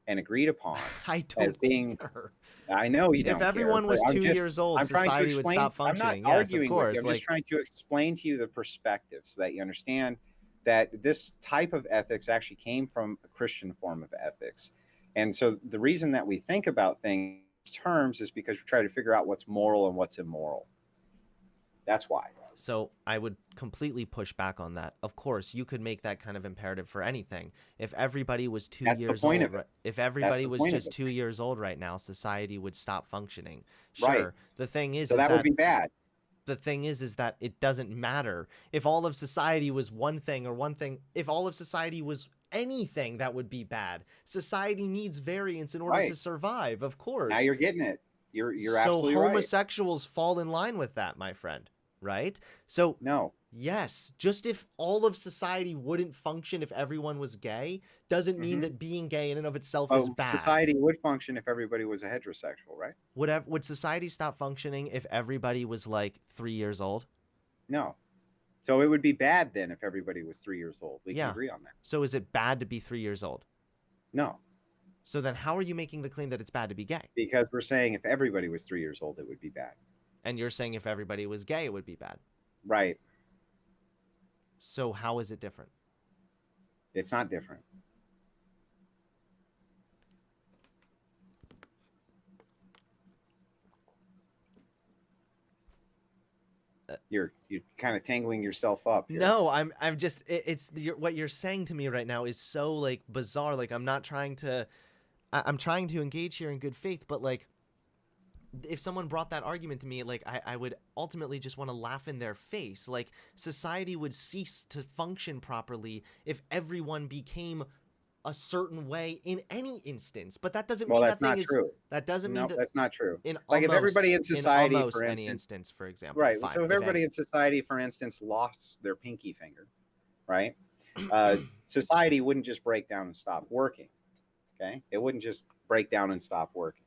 and agreed upon I as don't being, care. I know you If don't care, everyone but was 2 years old, I'm trying to society would explain, stop I'm not functioning. Yes, of arguing with you. course. I'm just Like, trying to explain to you the perspective so that you understand that this type of ethics actually came from a Christian form of ethics. And so the reason that we think about things in terms is because we try to figure out what's moral and what's immoral. That's why. so I would completely push back on that. Of course, you could make that kind of imperative for anything. If everybody was two That's the years point old, of it. if That's everybody the was point of just it. 2 years old right now, society would stop functioning. Right. Sure. The thing So is that would that be bad. it doesn't matter if all of society was one thing or one thing. If all of society was anything, that would be bad. Society needs variance in order to Right. survive, of Now course. you're getting it. You're So absolutely right. homosexuals fall in line with that, my friend, right? So No. yes, just if all of society wouldn't function if everyone was gay, doesn't mean Hmm. that being gay in and of itself is Well, bad. society would function if everybody was a heterosexual, right? Would society stop functioning if everybody was like 3 years old? No. So it would be bad then if everybody was 3 years old. We can Yeah. agree on that. So is it bad to be 3 years old? No, So then how are you making the claim that it's bad to be gay? because we're saying if everybody was 3 years old, it would be bad. And you're saying if everybody was gay, it would be bad. Right. So how is it different? It's not different. You're kind of tangling yourself up here. No, I'm just what you're saying to me right now is so like bizarre. Like I'm not trying to I'm trying to engage here in good faith, but like if someone brought that argument to me, like I would ultimately just want to laugh in their face. Like society would cease to function properly if everyone became a certain way in any instance. But that doesn't Well, mean that's that thing not is true. that doesn't mean No, that that's not true. in Like if almost everybody in in society, almost for any instance, instance, for example. right. Fine. So if If everybody any. in society, for instance, lost their pinky finger, right? Society wouldn't just break down and stop working. Okay, it wouldn't just break down and stop working.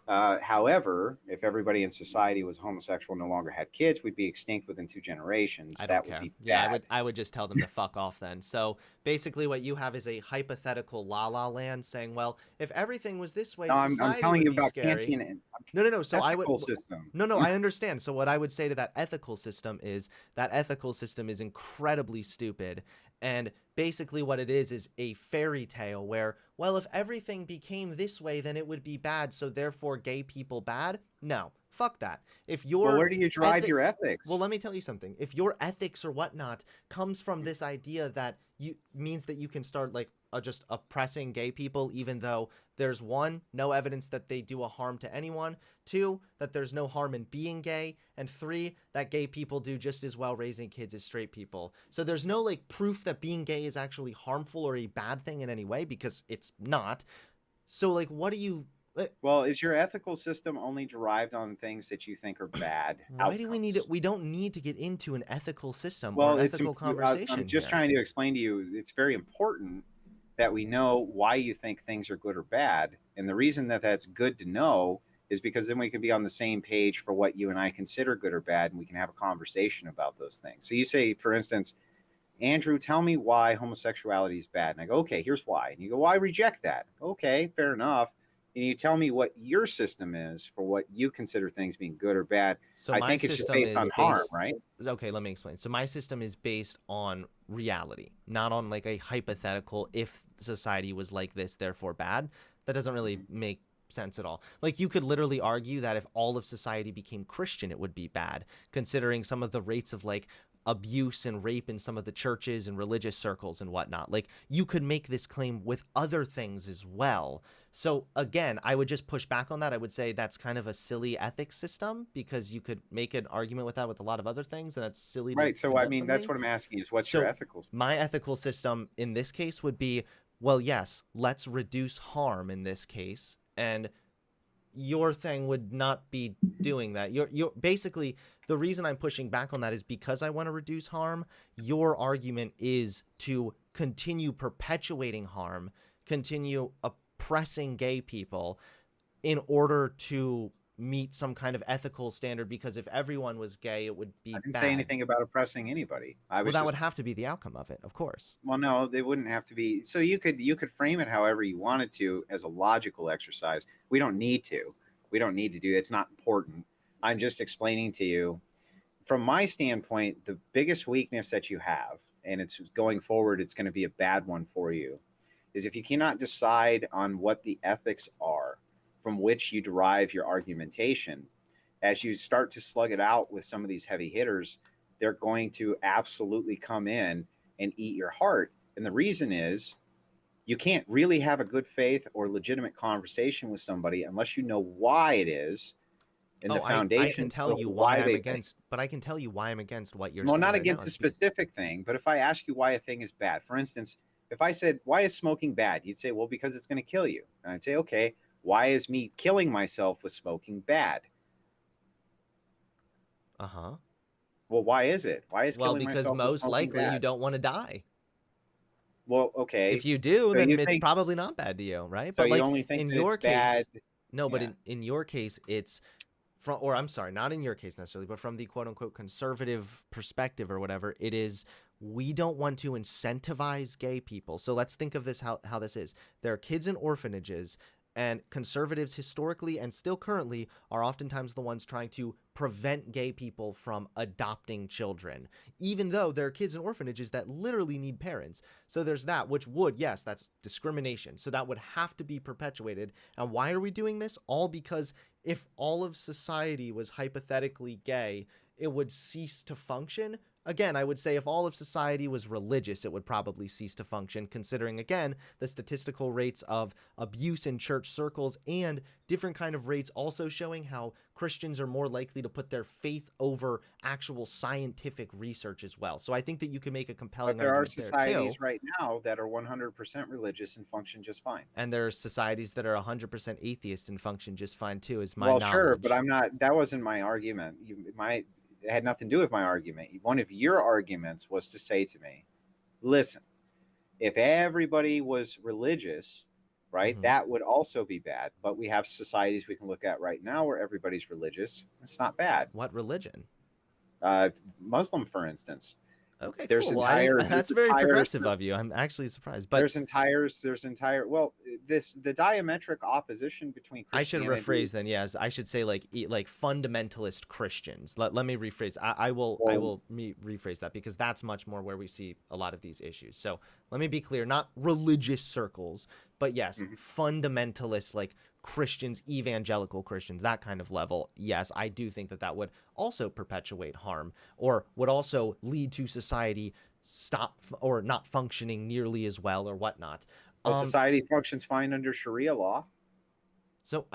However, if everybody in society was homosexual, no longer had kids, we'd be extinct within 2 generations. I don't That would care. be Yeah, bad. I would just tell them to fuck off then. So basically what you have is a hypothetical la la land saying, well, if everything was this way, No, I'm society telling would you be about scary. Kantian and No, no, no. So I would ethical system. no, no, I understand. So what I would say to that ethical system is that ethical system is incredibly stupid. And basically what it is a fairy tale where, well, if everything became this way, then it would be bad, so therefore gay people bad? No. Fuck that. If Well, your where do you drive ethic your well, ethics? let me tell you something. If your ethics or whatnot comes from this idea that you means that you can start like just oppressing gay people, even though there's one, no evidence that they do a harm to anyone, two, that there's no harm in being gay, and three, that gay people do just as well raising kids as straight people. So there's no like proof that being gay is actually harmful or a bad thing in any way because it's not. So like, what do you? Well, is your ethical system only derived on things that you think are bad Why do we need it? outcomes? We don't need to get into an ethical system or Well, an ethical I'm conversation just here. trying to explain to you. It's very important that we know why you think things are good or bad, and the reason that that's good to know is because then we can be on the same page for what you and I consider good or bad, and we can have a conversation about those things. So you say, for instance, Andrew, tell me why homosexuality is bad. And I go, okay, here's why. And you go, well, I reject that. Okay, fair enough. And you tell me what your system is for what you consider things being good or bad. So I my think it's just system based is on harm, based right? okay, let me explain. So my system is based on reality, not on like a hypothetical if society was like this, therefore bad. That doesn't really Mhm. make sense at all. Like you could literally argue that if all of society became Christian, it would be bad, considering some of the rates of like abuse and rape in some of the churches and religious circles and whatnot. Like you could make this claim with other things as well. So again, I would just push back on that. I would say that's kind of a silly ethics system because you could make an argument with that with a lot of other things, and that's silly to Right. So, I condemn mean, that's something. what I'm asking is what's your So ethical my system? ethical system in this case would be, well, yes, let's reduce harm in this case, and your thing would not be doing that. You're basically the reason I'm pushing back on that is because I want to reduce harm. Your argument is to continue perpetuating harm, continue oppressing gay people in order to meet some kind of ethical standard because if everyone was gay it would be I didn't say bad. anything about oppressing anybody. I Well, was that would just have to be the outcome of it, of course. well, no, they wouldn't have to be. So you could frame it however you wanted to as a logical exercise. We don't need to. We don't need to do. It's not important. I'm just explaining to you from my standpoint, the biggest weakness that you have, and it's going forward, it's going to be a bad one for you, is if you cannot decide on what the ethics are from which you derive your argumentation. As you start to slug it out with some of these heavy hitters, they're going to absolutely come in and eat your heart. And the reason is you can't really have a good faith or legitimate conversation with somebody unless you know why it is and the Oh, I can foundation tell for you why why I'm they think. against, but I can tell you why I'm against what you're Well, saying not right now against a is because specific thing, but if I ask you why a thing is bad, for instance, if I said, why is smoking bad? You'd say, well, because it's going to kill you. And I'd say, okay, why is me killing myself with smoking bad? uh-huh. Well, why is it? Why is Well, killing because myself with most smoking likely you bad? don't want to die. Well, okay. If you do, So you then it's think, probably not bad to you, right? so But you like only think in that it's your bad. case, no, but Yeah. in your case, it's from, or I'm sorry, not in your case necessarily, but from the quote unquote conservative perspective or whatever, it is we don't want to incentivize gay people. So let's think of this how this is. There are kids in orphanages, and conservatives historically and still currently are oftentimes the ones trying to prevent gay people from adopting children, even though there are kids in orphanages that literally need parents. So there's that, which would, yes, that's discrimination. So that would have to be perpetuated. And why are we doing this? All because if all of society was hypothetically gay, it would cease to function. Again, I would say if all of society was religious, it would probably cease to function, considering, again, the statistical rates of abuse in church circles and different kind of rates also showing how Christians are more likely to put their faith over actual scientific research as well. So I think that you can make a But compelling there are argument there too. societies right now that are 100% religious and function just fine. And there are societies that are 100% atheist and function just fine too, is my Well, sure, but knowledge. I'm not. That wasn't my argument. It had nothing to do with my argument. One of your arguments was to say to me, "Listen, if everybody was religious, right? Hmm. That would also be bad. But we have societies we can look at right now where everybody's religious. It's not bad. What religion? Uh, Muslim, for instance, Okay, there's cool. Well, I didn't. there's That's very entire progressive of you. I'm actually surprised, but there's entire well, this the diametric opposition between I should Christianity. rephrase then. Yes, I should say like fundamentalist Christians. Let me rephrase. I Well, will rephrase that because that's much more where we see a lot of these issues. So let me be clear: not religious circles, but yes, mhm. fundamentalist like Christians, evangelical Christians, that kind of level. Yes, I do think that that would also perpetuate harm or would also lead to society or not functioning nearly as well or whatnot. Well, Um, society functions fine under Sharia law. So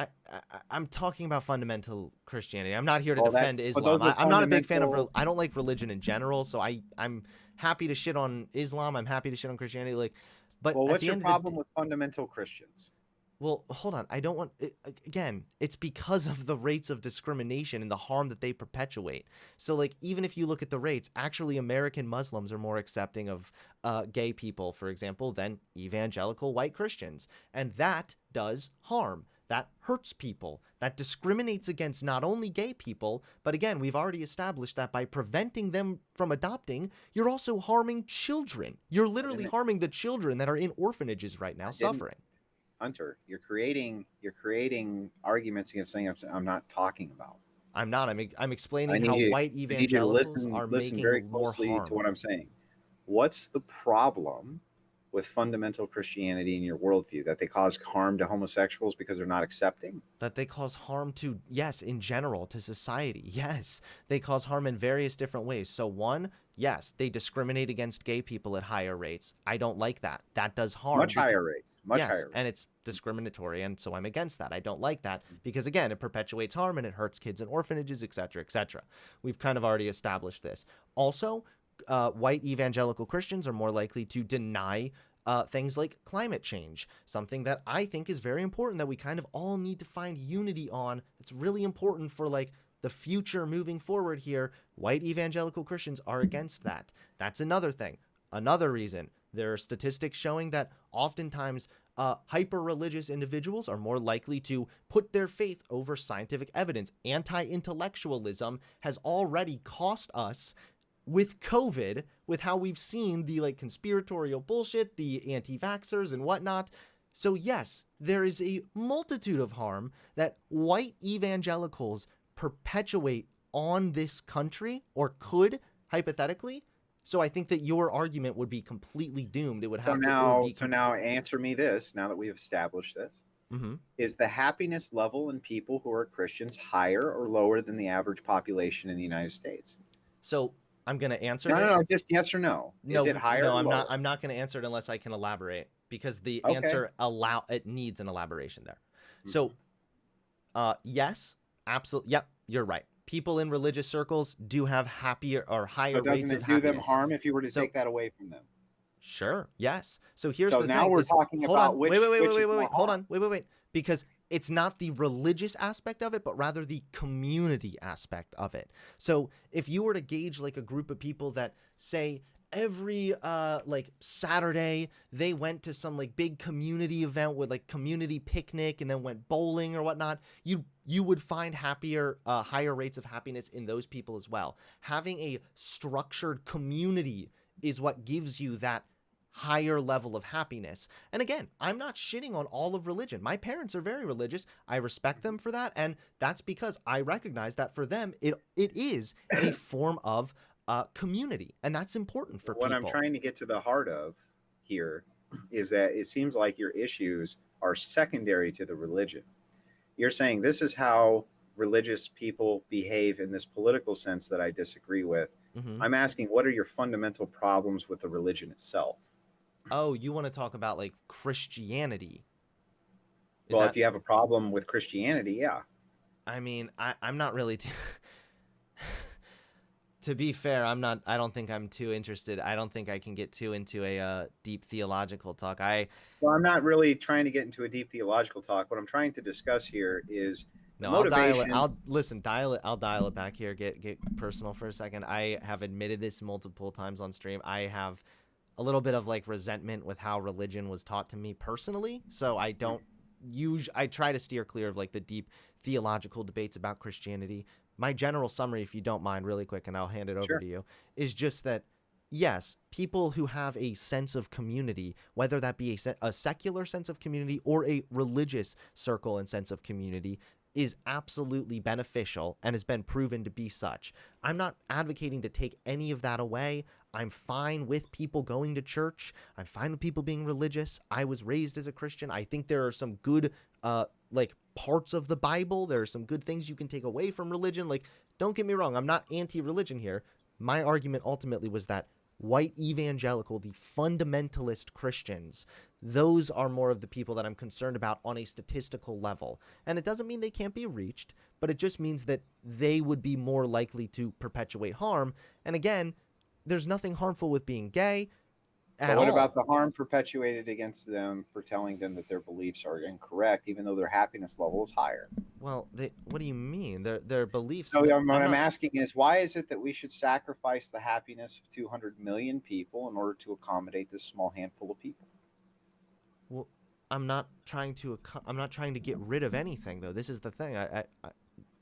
I'm talking about fundamental Christianity. I'm not here to Well, that's defend but Islam. those are I'm not a big fan of. fundamental. I don't like religion in general. So I'm happy to shit on Islam. I'm happy to shit on Christianity. Like, but Well, at what's the your end of the problem with fundamental Christians? well, hold on. I don't want again. It's because of the rates of discrimination and the harm that they perpetuate. So, like, even if you look at the rates, actually, American Muslims are more accepting of gay people, for example, than evangelical white Christians, and that does harm. That hurts people. That discriminates against not only gay people, but again, we've already established that by preventing them from adopting, you're also harming children. You're I literally didn't. harming the children that are in orphanages right now I didn't. suffering. Hunter, you're creating arguments against things I'm not talking about. I'm not. I'm I explaining need how you white I need you to evangelicals are listen very making more closely to harm. what I'm saying. What's the problem with fundamental Christianity in your worldview? That they cause harm to homosexuals because they're not accepting? That they cause harm to, yes, in general, to society. Yes, they cause harm in various different ways. So, one, yes, they discriminate against gay people at higher rates. I don't like that. That does harm. Much higher rates. Much Yes, higher and rates. it's discriminatory, and so I'm against that. I don't like that because, again, it perpetuates harm and it hurts kids in orphanages, etc., etc. We've kind of already established this. Also, white evangelical Christians are more likely to deny things like climate change, something that I think is very important that we kind of all need to find unity on. It's really important for like the future moving forward here. White evangelical Christians are against that. That's another thing. Another reason. There are statistics showing that oftentimes hyper religious individuals are more likely to put their faith over scientific evidence. Anti intellectualism has already cost us with COVID, with how we've seen the like conspiratorial bullshit, the anti vaxxers and whatnot. So, yes, there is a multitude of harm that white evangelicals perpetuate on this country or could hypothetically. So I think that your argument would be completely doomed. It would have to, it would be So now answer me this. Now that we've established this, mm-hmm. is the happiness level in people who are Christians higher or lower than the average population in the United States? So I'm going to answer No, no, this. no. Just yes or no. Is it No, higher no, or I'm not. lower? I'm not going to answer it unless I can elaborate because the Okay. answer it needs an elaboration there. So, Mhm. yes, absolutely. Yep, you're right. People in religious circles do have happier or So higher doesn't rates of it do them happiness. harm if you were to So, take that away from them? sure, yes. So here's So the now thing: we're is talking hold about on, which is more hold harm. on, wait, because it's not the religious aspect of it, but rather the community aspect of it. So if you were to gauge like a group of people that say every like Saturday they went to some like big community event with like community picnic and then went bowling or whatnot, you would find higher rates of happiness in those people as well. Having a structured community is what gives you that higher level of happiness. And again, I'm not shitting on all of religion. My parents are very religious. I respect them for that, and that's because I recognize that for them it is a form of community, and that's important for What I'm people. trying to get to the heart of here is that it seems like your issues are secondary to the religion. You're saying this is how religious people behave in this political sense that I disagree with. Mm-hmm. I'm asking, what are your fundamental problems with the religion itself? Oh, you want to talk about like Christianity? Is Well, if that? you have a problem with Christianity, yeah. I mean, I'm not really. To be fair, I'm not. I don't think I'm too interested. I don't think I can get too into a deep theological talk. Well, I'm not really trying to get into a deep theological talk. What I'm trying to discuss here is the No, I'll dial it. motivations. I'll listen. Dial it. I'll dial it back here. Get personal for a second. I have admitted this multiple times on stream. I have a little bit of like resentment with how religion was taught to me personally. So I try to steer clear of like the deep theological debates about Christianity. My general summary, if you don't mind, really quick, and I'll hand it over Sure. to you, is just that yes, people who have a sense of community, whether that be a secular sense of community or a religious circle and sense of community, is absolutely beneficial and has been proven to be such. I'm not advocating to take any of that away. I'm fine with people going to church. I'm fine with people being religious. I was raised as a Christian. I think there are some good like parts of the Bible. There are some good things you can take away from religion. Like, don't get me wrong, I'm not anti-religion here. My argument ultimately was that white evangelical, the fundamentalist Christians, those are more of the people that I'm concerned about on a statistical level. And it doesn't mean they can't be reached, but it just means that they would be more likely to perpetuate harm. And again, there's nothing harmful with being gay But at what about all. the harm perpetuated against them for telling them that their beliefs are incorrect, even though their happiness level is higher? Well, what do you mean? Their beliefs. So No, what I'm I'm not. asking is, why is it that we should sacrifice the happiness of 200 million people in order to accommodate this small handful of people? Well, I'm not trying to. I'm not trying to get rid of anything, though. This is the thing.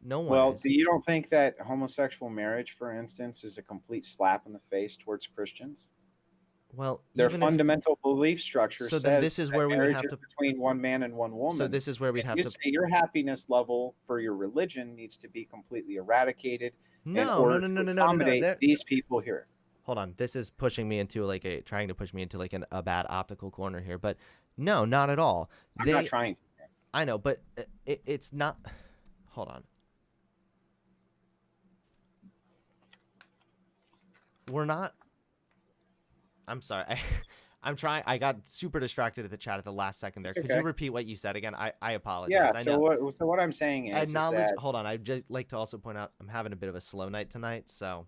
No one Well, do is. you don't think that homosexual marriage, for instance, is a complete slap in the face towards Christians? Well, Their even if fundamental belief structure so, then this says is that where we would marriage have is to. between one man and one So woman. this is where we'd And have you to. say your happiness level for your religion needs to be completely eradicated in No, no, order no, no, to no, no, no, no. accommodate There. these people here. Hold on. This is pushing me into like trying to push me into like a bad optical corner here. But no, not at all. I'm not They. trying to. I know, but it's not. Hold on. We're not. I'm sorry. I'm trying. I got super distracted at the chat at the last second there. It's Could you okay. repeat what you said again? I apologize. Yeah. I So know. what I'm saying is Acknowledge. that Hold on. I'd just like to also point out I'm having a bit of a slow night tonight, so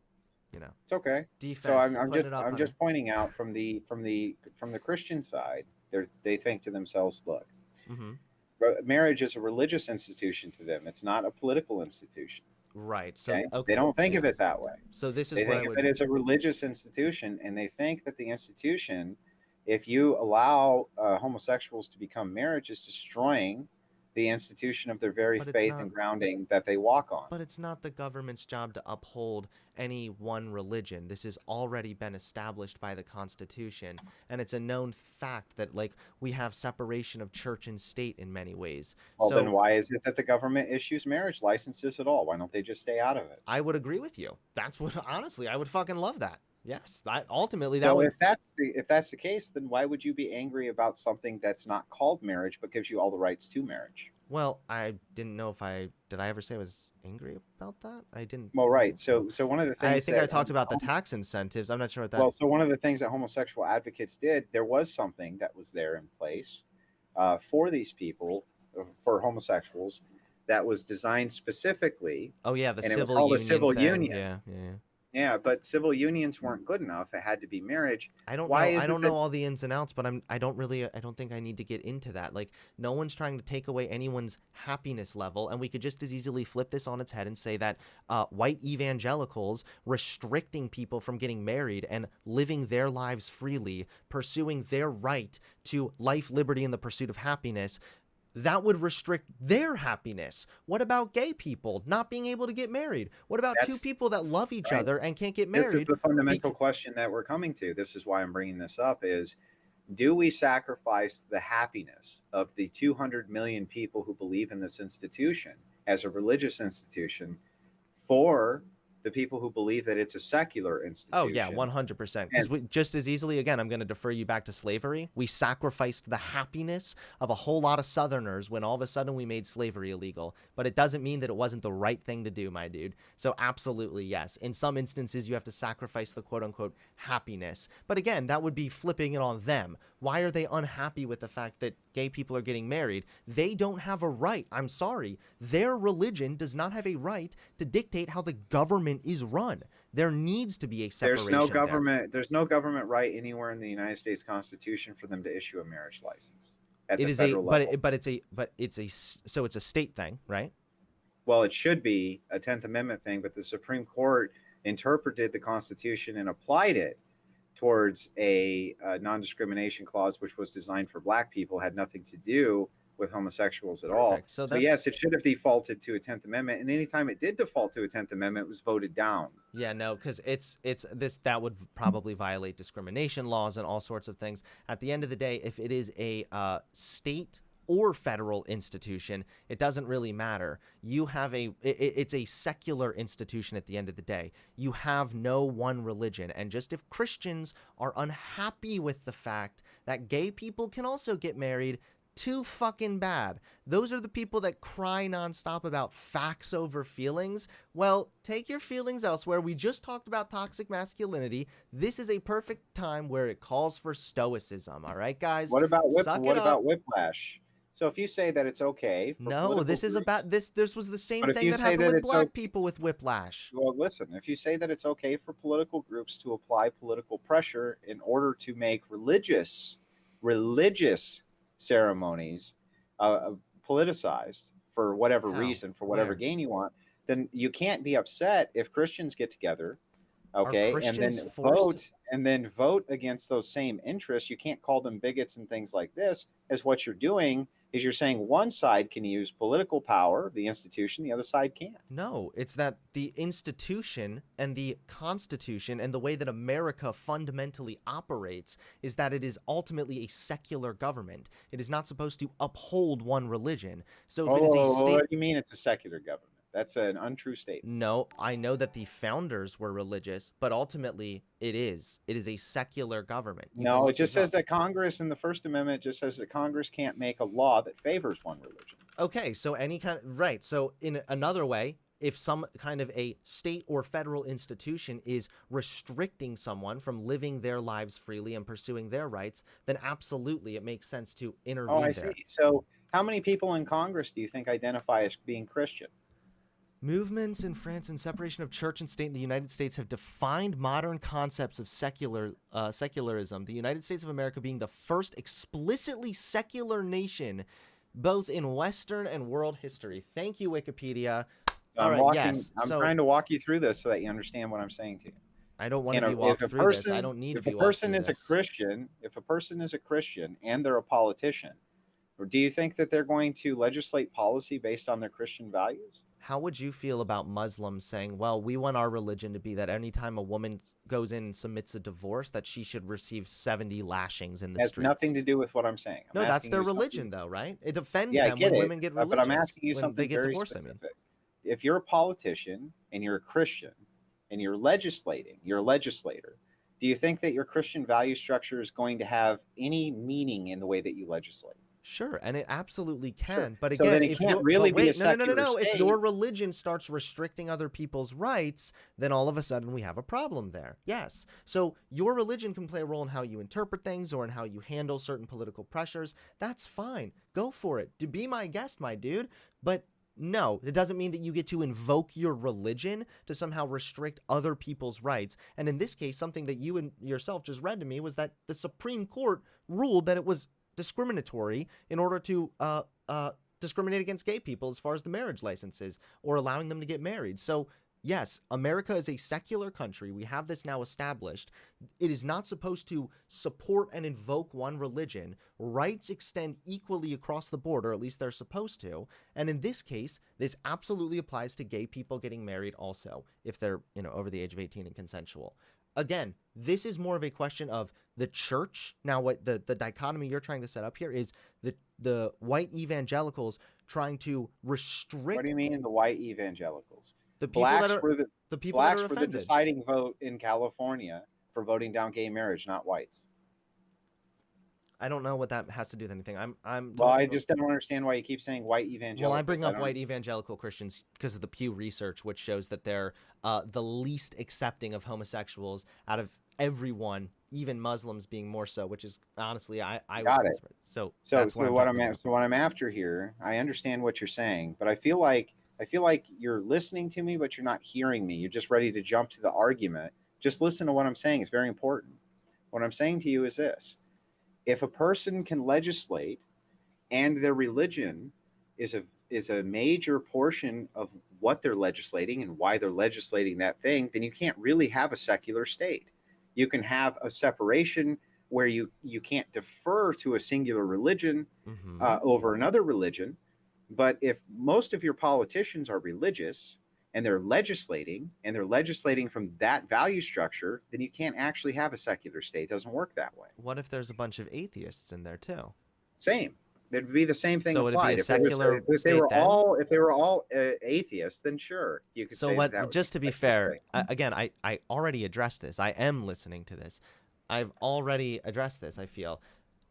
it's okay. So defense, putting it up, I'm honey. just pointing out from the Christian side, they think to themselves, look, Mm-hmm. marriage is a religious institution to them. It's not a political institution. Right. So Okay, they okay. don't think of it Yes. that way. So this is They where I think of it would. as a religious institution, and they think that the institution, if you allow homosexuals to become marriage, is destroying the institution of their very But it's faith not. and grounding that they walk on. But it's not the government's job to uphold any one religion. This has already been established by the Constitution, and it's a known fact that like we have separation of church and state in many ways. Well, then So why is it that the government issues marriage licenses at all? Why don't they just stay out of it? I would agree with you. That's what honestly I would fucking love that. Yes, ultimately that So would. if that's the case, then why would you be angry about something that's not called marriage but gives you all the rights to marriage? Well, I didn't know if I did. I ever say I was angry about that? I didn't. Well, I don't right. think so. So one of the I things think I that talked about the tax incentives. I'm not sure what that. well, so one of the things that homosexual advocates did, there was something that was there in place for these people, for homosexuals, that was designed specifically, Oh yeah, the and it was civil called a union civil thing. union. Yeah, yeah. Yeah, but civil unions weren't good enough. It had to be marriage. I don't Why know. is I it don't that know all the ins and outs, but I don't really. I don't think I need to get into that. Like, no one's trying to take away anyone's happiness level, and we could just as easily flip this on its head and say that white evangelicals restricting people from getting married and living their lives freely, pursuing their right to life, liberty, and the pursuit of happiness, that would restrict their happiness. What about gay people not being able to get married? What about two that's people that love each right? other and can't get This is married? the fundamental Bec- question that we're coming to. This is why I'm bringing this up is, do we sacrifice the happiness of the 200 million people who believe in this institution as a religious institution for the people who believe that it's a secular Oh yeah, institution? 100%. Because And we just as easily, again, I'm going to defer you back to slavery. We sacrificed the happiness of a whole lot of Southerners when all of a sudden we made slavery illegal. But it doesn't mean that it wasn't the right thing to do, my dude. So absolutely yes. In some instances, you have to sacrifice the quote unquote happiness. But again, that would be flipping it on them. Why are they unhappy with the fact that gay people are getting married? They don't have a right. I'm sorry. Their religion does not have a right to dictate how the government is run. There needs to be a separation there. there's no government right anywhere in the United States Constitution for them to issue a marriage license at It the is a federal level. but it's a so it's a state thing, right? Well, it should be a 10th Amendment thing, but the Supreme Court interpreted the Constitution and applied it towards a non-discrimination clause, which was designed for Black people, had nothing to do with homosexuals at all. Perfect. So So yes, that's it should have defaulted to a 10th Amendment, and anytime it did default to a 10th Amendment, it was voted down. yeah, no, because it's this that would probably violate discrimination laws and all sorts of things. At the end of the day, if it is a state or federal institution, it doesn't really matter. You have it's a secular institution at the end of the day. You have no one religion, and just if Christians are unhappy with the fact that gay people can also get married, too fucking bad. Those are the people that cry nonstop about facts over feelings. Well, take your feelings elsewhere. We just talked about toxic masculinity. This is a perfect time where it calls for stoicism. All right, guys? Suck it what up. about whiplash? So if you say that it's okay for No, political this is groups, about this. This was the same but if thing you that say happened that with it's black okay, people with whiplash. well, listen, if you say that it's okay for political groups to apply political pressure in order to make religious ceremonies uh, politicized for whatever How? reason, for whatever Where? gain you want, then you can't be upset if Christians get together, Are okay, Christians forced? and then vote against those same interests. You can't call them bigots and things like this. As what you're doing is you're saying one side can use political power, the institution, the other side can't. No, it's that the institution and the Constitution and the way that America fundamentally operates is that it is ultimately a secular government. It is not supposed to uphold one religion. So if it is a Oh, state. what do you mean it's a secular government? That's an untrue statement. No, I know that the founders were religious, but ultimately it is. It is a secular government. You can No, it look just this says up. that Congress in the First Amendment just says that Congress can't make a law that favors one religion. Okay, so any kind right. So in another way, if some kind of a state or federal institution is restricting someone from living their lives freely and pursuing their rights, then absolutely it makes sense to Oh, I intervene see. there. So, how many people in Congress do you think identify as being Christian? Movements in France and separation of church and state in the United States have defined modern concepts of secularism. The United States of America being the first explicitly secular nation, both in Western and world history. Thank you, Wikipedia. All right, yes. I'm So trying to walk you through this so that you understand what I'm saying to you. I don't want to Can be a, if walked a through this. I person don't need to if a be walked person through is a this. Christian, if a person is a Christian and they're a politician, or do you think that they're going to legislate policy based on their Christian values? How would you feel about Muslims saying, well, we want our religion to be that anytime a woman goes in and submits a divorce, that she should receive 70 lashings in the It has nothing streets? to do with what I'm saying. I'm No, that's asking their you something. religion, though, right? It offends Yeah, I them get when it, women get but I'm religious, asking you when they something get very divorced, I mean. specific. If you're a politician and you're a Christian and you're legislating, you're a legislator, do you think that your Christian value structure is going to have any meaning in the way that you legislate? Sure, and it absolutely Sure. can. But So then again, it if can't you're, really but be a wait, no, no, no, no, secular no. If state. your religion starts restricting other people's rights, then all of a sudden we have a problem there. Yes. So your religion can play a role in how you interpret things or in how you handle certain political pressures. That's fine. Go for it. To be my guest, my dude. But no, it doesn't mean that you get to invoke your religion to somehow restrict other people's rights. And in this case, something that you and yourself just read to me was that the Supreme Court ruled that it was discriminatory in order to discriminate against gay people as far as the marriage licenses or allowing them to get married. So yes, America is a secular country. We have this now established. It is not supposed to support and invoke one religion. Rights extend equally across the board, or at least they're supposed to. And in this case, this absolutely applies to gay people getting married also, if they're, over the age of 18 and consensual. Again, this is more of a question of the church. Now, what the dichotomy you're trying to set up here is the white evangelicals trying to restrict. What do you mean the white evangelicals? The people Blacks that are were the the people that blacks are were the offended. deciding vote in California for voting down gay marriage, not whites. I don't know what that has to do with anything. I'm Well, I talking. just don't understand why you keep saying white evangelicals. Well, I bring up don't. white evangelical Christians because of the Pew Research, which shows that they're the least accepting of homosexuals out of everyone, even Muslims being more so. Which is honestly, I was Got it. conservative. So So, that's why I'm talking about. so what I'm after here, I understand what you're saying, but I feel like you're listening to me, but you're not hearing me. You're just ready to jump to the argument. Just listen to what I'm saying. It's very important. What I'm saying to you is this: if a person can legislate, and their religion is a major portion of what they're legislating and why they're legislating that thing, then you can't really have a secular state. You can have a separation where you can't defer to a singular religion Mm-hmm. over another religion. But if most of your politicians are religious and they're legislating from that value structure, then you can't actually have a secular state. It doesn't work that way. What if there's a bunch of atheists in there too? Same. It'd be the same thing So would it be applied. a secular If they state were then? all atheists, then sure, you could So say that what? that would be Just to a be secular fair, state. again, I already addressed this. I am listening to this. I've already addressed this. I feel,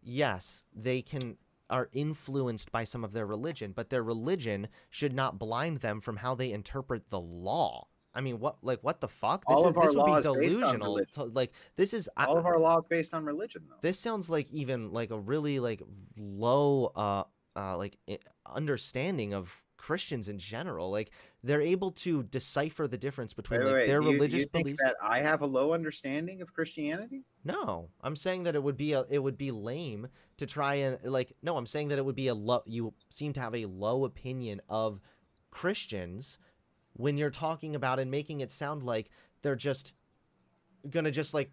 yes, they can are influenced by some of their religion, but their religion should not blind them from how they interpret the law. I mean, what the fuck? All of our This would be law is based on delusional. religion. Like this is All of our law is based on religion, though. this sounds like even like a really like low understanding of Christians in general. Like they're able to decipher the difference between Wait, wait, like wait. their Do religious you think beliefs. that I have a low understanding of Christianity? No, I'm saying that it would be lame to try and like no, I'm saying that it would be a low you seem to have a low opinion of Christians when you're talking about and making it sound like they're just gonna just like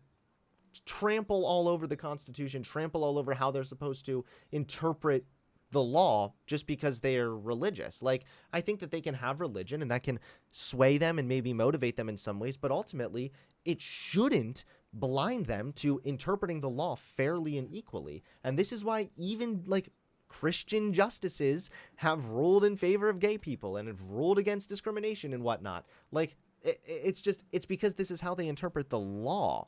trample all over the Constitution, trample all over how they're supposed to interpret the law just because they're religious. Like, I think that they can have religion and that can sway them and maybe motivate them in some ways, but ultimately, it shouldn't blind them to interpreting the law fairly and equally. And this is why even like Christian justices have ruled in favor of gay people and have ruled against discrimination and whatnot. Like, it's because this is how they interpret the law.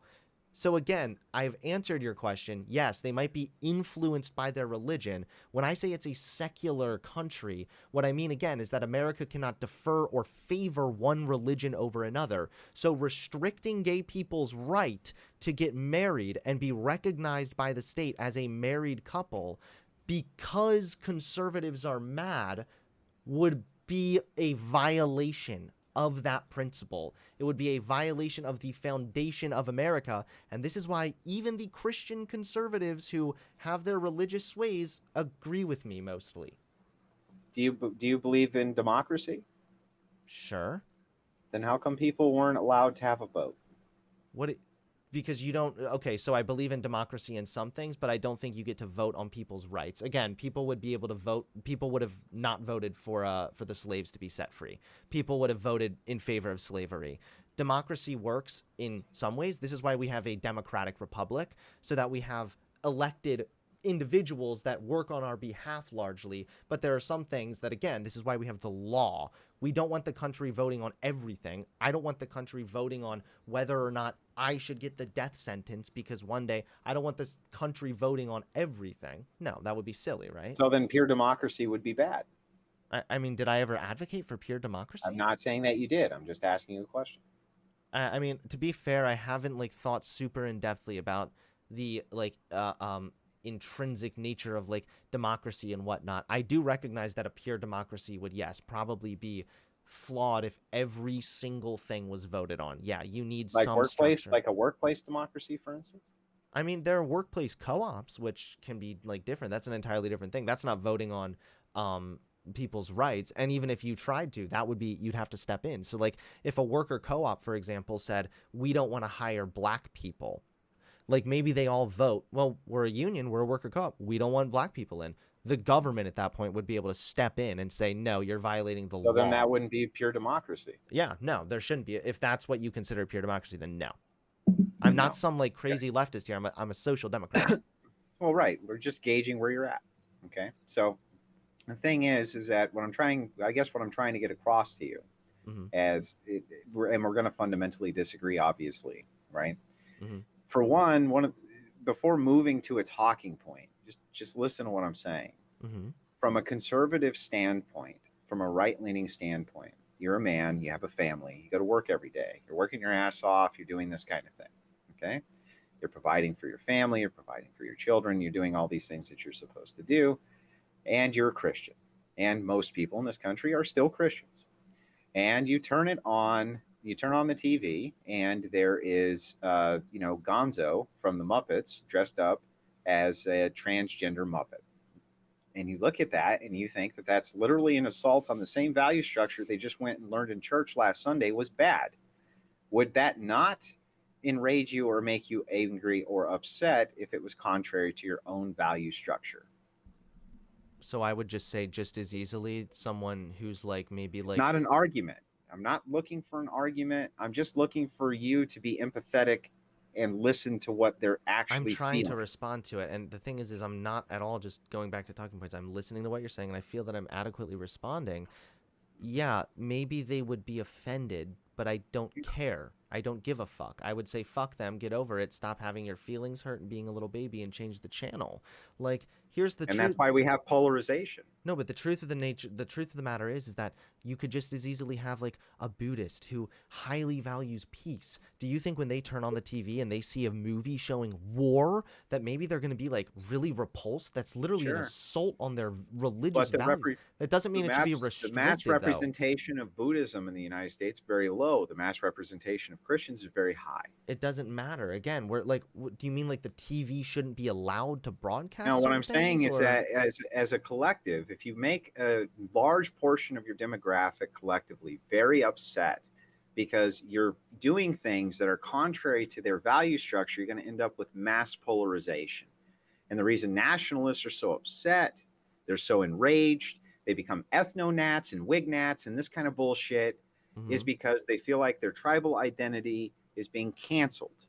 So again, I've answered your question. Yes, they might be influenced by their religion. When I say it's a secular country, what I mean again is that America cannot defer or favor one religion over another. So restricting gay people's right to get married and be recognized by the state as a married couple because conservatives are mad would be a violation of that principle. It would be a violation of the foundation of America. And this is why even the Christian conservatives who have their religious sways agree with me mostly. Do you believe in democracy? Sure. Then how come people weren't allowed to have a vote? What it, because you don't okay, so I believe in democracy in some things, but I don't think you get to vote on people's rights. Again, people would be able to vote. People would have not voted for the slaves to be set free. People would have voted in favor of slavery. Democracy works in some ways. This is why we have a democratic republic, so that we have elected individuals that work on our behalf largely, but there are some things that, again, this is why we have the law. We don't want the country voting on everything. I don't want the country voting on whether or not I should get the death sentence because one day I don't want this country voting on everything. No, that would be silly, right? So then pure democracy would be bad. I mean, did I ever advocate for pure I'm democracy? not saying that you did. I'm just asking you a question. I mean, to be fair, I haven't like thought super in depthly about the intrinsic nature of like democracy and whatnot. I do recognize that a pure democracy would, yes, probably be flawed if every single thing was voted on. Yeah, you need some structure. Like a workplace democracy, for instance. I mean, there are workplace co-ops which can be like different. That's an entirely different thing. That's not voting on people's rights. And even if you tried to, that would be you'd have to step in. So like if a worker co-op, for example, said, "We don't want to hire black people." Like maybe they all vote, well, we're a union, we're a worker co-op, we don't want black people in. The government at that point would be able to step in and say, no, you're violating the So then that law. wouldn't be pure democracy. Yeah, no, there shouldn't be. If that's what you consider pure democracy, then no. I'm not No. some like crazy leftist here. I'm a social democrat. Well, right. We're just gauging where you're at. Okay. So the thing is that I guess what I'm trying to get across to you, Hmm. and we're going to fundamentally disagree, obviously, right? Hmm. For before moving to its hawking point, just listen to what I'm saying. Hmm. From a conservative standpoint, from a right-leaning standpoint, you're a man, you have a family, you go to work every day, you're working your ass off, you're doing this kind of thing. Okay. You're providing for your family, you're providing for your children, you're doing all these things that you're supposed to do, and you're a Christian. And most people in this country are still Christians. And you turn on the TV, and there is, Gonzo from the Muppets dressed up as a transgender Muppet. And you look at that and you think that that's literally an assault on the same value structure they just went and learned in church last Sunday was bad. Would that not enrage you or make you angry or upset if it was contrary to your own value structure. So I would just say just as easily someone who's like maybe It's like not an argument. I'm not looking for an argument. I'm just looking for you to be empathetic and listen to what they're I'm actually trying to feeling. respond to it. And the thing is I'm not at all just going back to talking points. I'm listening to what you're saying and I feel that I'm adequately responding. Yeah, maybe they would be offended, but I don't care. I don't give a fuck. I would say fuck them, get over it, stop having your feelings hurt and being a little baby and change the channel. Like, here's the And that's truth. why we have polarization. No, but the truth of the matter is that you could just as easily have like a Buddhist who highly values peace. Do you think when they turn on the TV and they see a movie showing war that maybe they're going to be like really repulsed? That's literally an Sure. assault on their religious But values. That doesn't the mean it should be mass restricted though. representation of Buddhism in the United States is very low. The mass representation of Christians is very high. It doesn't matter. Again, we're like, do you mean like the TV shouldn't be allowed to broadcast Now, what certain I'm saying things, is or that as a collective, if you make a large portion of your demographic collectively very upset because you're doing things that are contrary to their value structure, you're going to end up with mass polarization. And the reason nationalists are so upset, they're so enraged, they become ethno-nats and wig-nats and this kind of bullshit is Mhm. because they feel like their tribal identity is being canceled.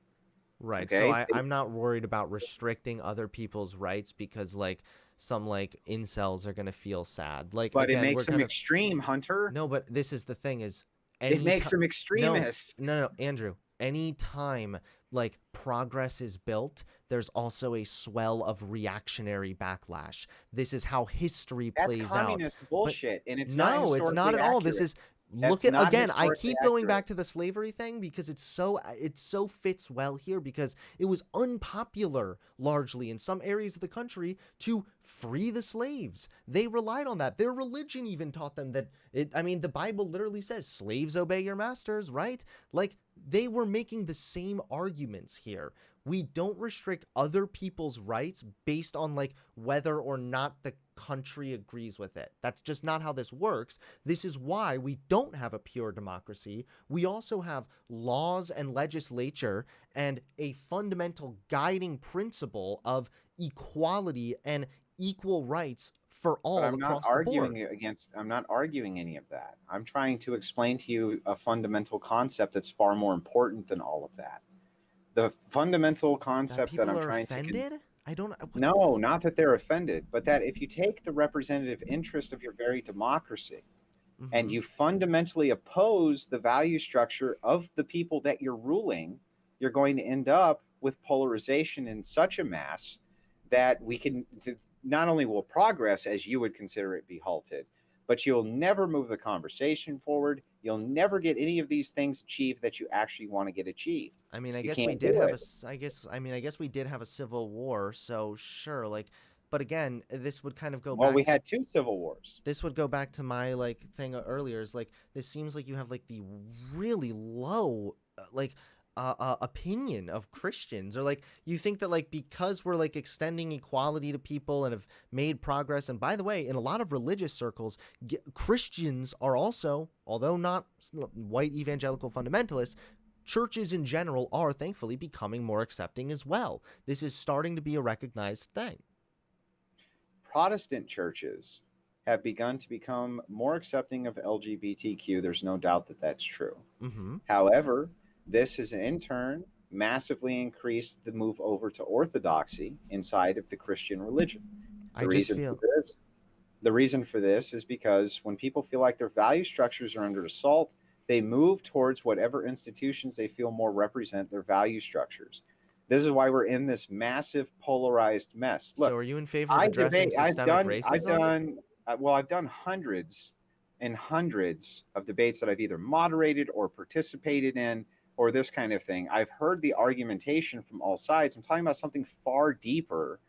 Right. So Okay? I'm not worried about restricting other people's rights because like some like incels are gonna feel sad. Like But it again, we're makes them kind of extreme, Hunter. no, but this is the thing is It any makes time them no, extremists. no, Andrew, any time like progress is built, there's also a swell of reactionary backlash. This is how history That's plays out. communist But bullshit, and it's not no, it's not historically at all. This accurate. is look That's at not again, I historically keep going accurate. back to the slavery thing because it's so fits well here because it was unpopular largely in some areas of the country to free the slaves. They relied on that. Their religion even taught them that I mean the Bible literally says slaves obey your masters, right? Like they were making the same arguments here. We don't restrict other people's rights based on like whether or not the country agrees with it. That's just not how this works. This is why we don't have a pure democracy. We also have laws and legislature and a fundamental guiding principle of equality and equal rights for But all across the board. I'm not arguing any of that. I'm trying to explain to you a fundamental concept that's far more important than all of that. The fundamental That concept that people I'm are trying to offended? I don't what's the no, not that they're offended, but that if you take the representative interest of your very democracy and Mhm. you fundamentally oppose the value structure of the people that you're ruling, you're going to end up with polarization in such a mass that we can not only will progress as you would consider it be halted, but you'll never move the conversation forward. You'll never get any of these things achieved that you actually want to get achieved. I mean, I You guess we can't did do have a it. I guess we did have a civil war, so sure, like but again, this would kind of go Well, back we to had two civil wars. this would go back to my like thing earlier is like this seems like you have like the really low opinion of Christians or like you think that like because we're like extending equality to people and have made progress and by the way in a lot of religious circles Christians are also although not white evangelical fundamentalists churches in general are thankfully becoming more accepting as well. This is starting to be a recognized thing. Protestant churches have begun to become more accepting of LGBTQ. There's no doubt that that's true. Mhm. However, this has in turn massively increased the move over to orthodoxy inside of the Christian religion. I The just reason for feel this, the reason for this is because when people feel like their value structures are under assault, they move towards whatever institutions they feel more represent their value structures. This is why we're in this massive polarized mess. so Look, are you in favor of addressing systemic racism? I've done hundreds and hundreds of debates that I've either moderated or participated in or this kind of thing. I've heard the argumentation from all sides. I'm talking about something far deeper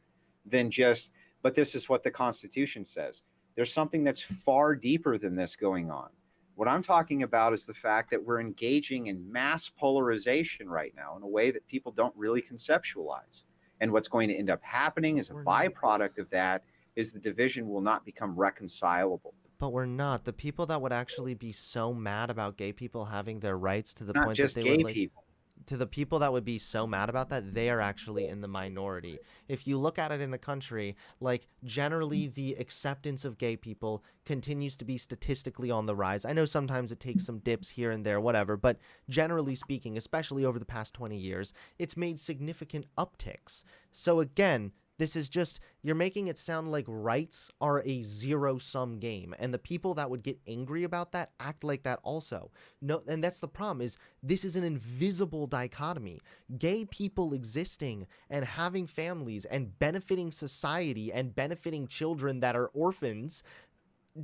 than just, but this is what the Constitution says. There's something that's far deeper than this going on. What I'm talking about is the fact that we're engaging in mass polarization right now in a way that people don't really conceptualize. And what's going to end up happening But as a we're not. byproduct of that is the division will not become reconcilable. But we're not. The people that would actually be so mad about gay people having their rights to It's the not point that just they would gay like people. to the people that would be so mad about that, they are actually in the minority. If you look at it in the country, like generally the acceptance of gay people continues to be statistically on the rise. I know sometimes it takes some dips here and there, whatever, but generally speaking, especially over the past 20 years, it's made significant upticks. So again, this is just, you're making it sound like rights are a zero-sum game, and the people that would get angry about that act like that also. No, and that's the problem, is this is an invisible dichotomy. Gay people existing and having families and benefiting society and benefiting children that are orphans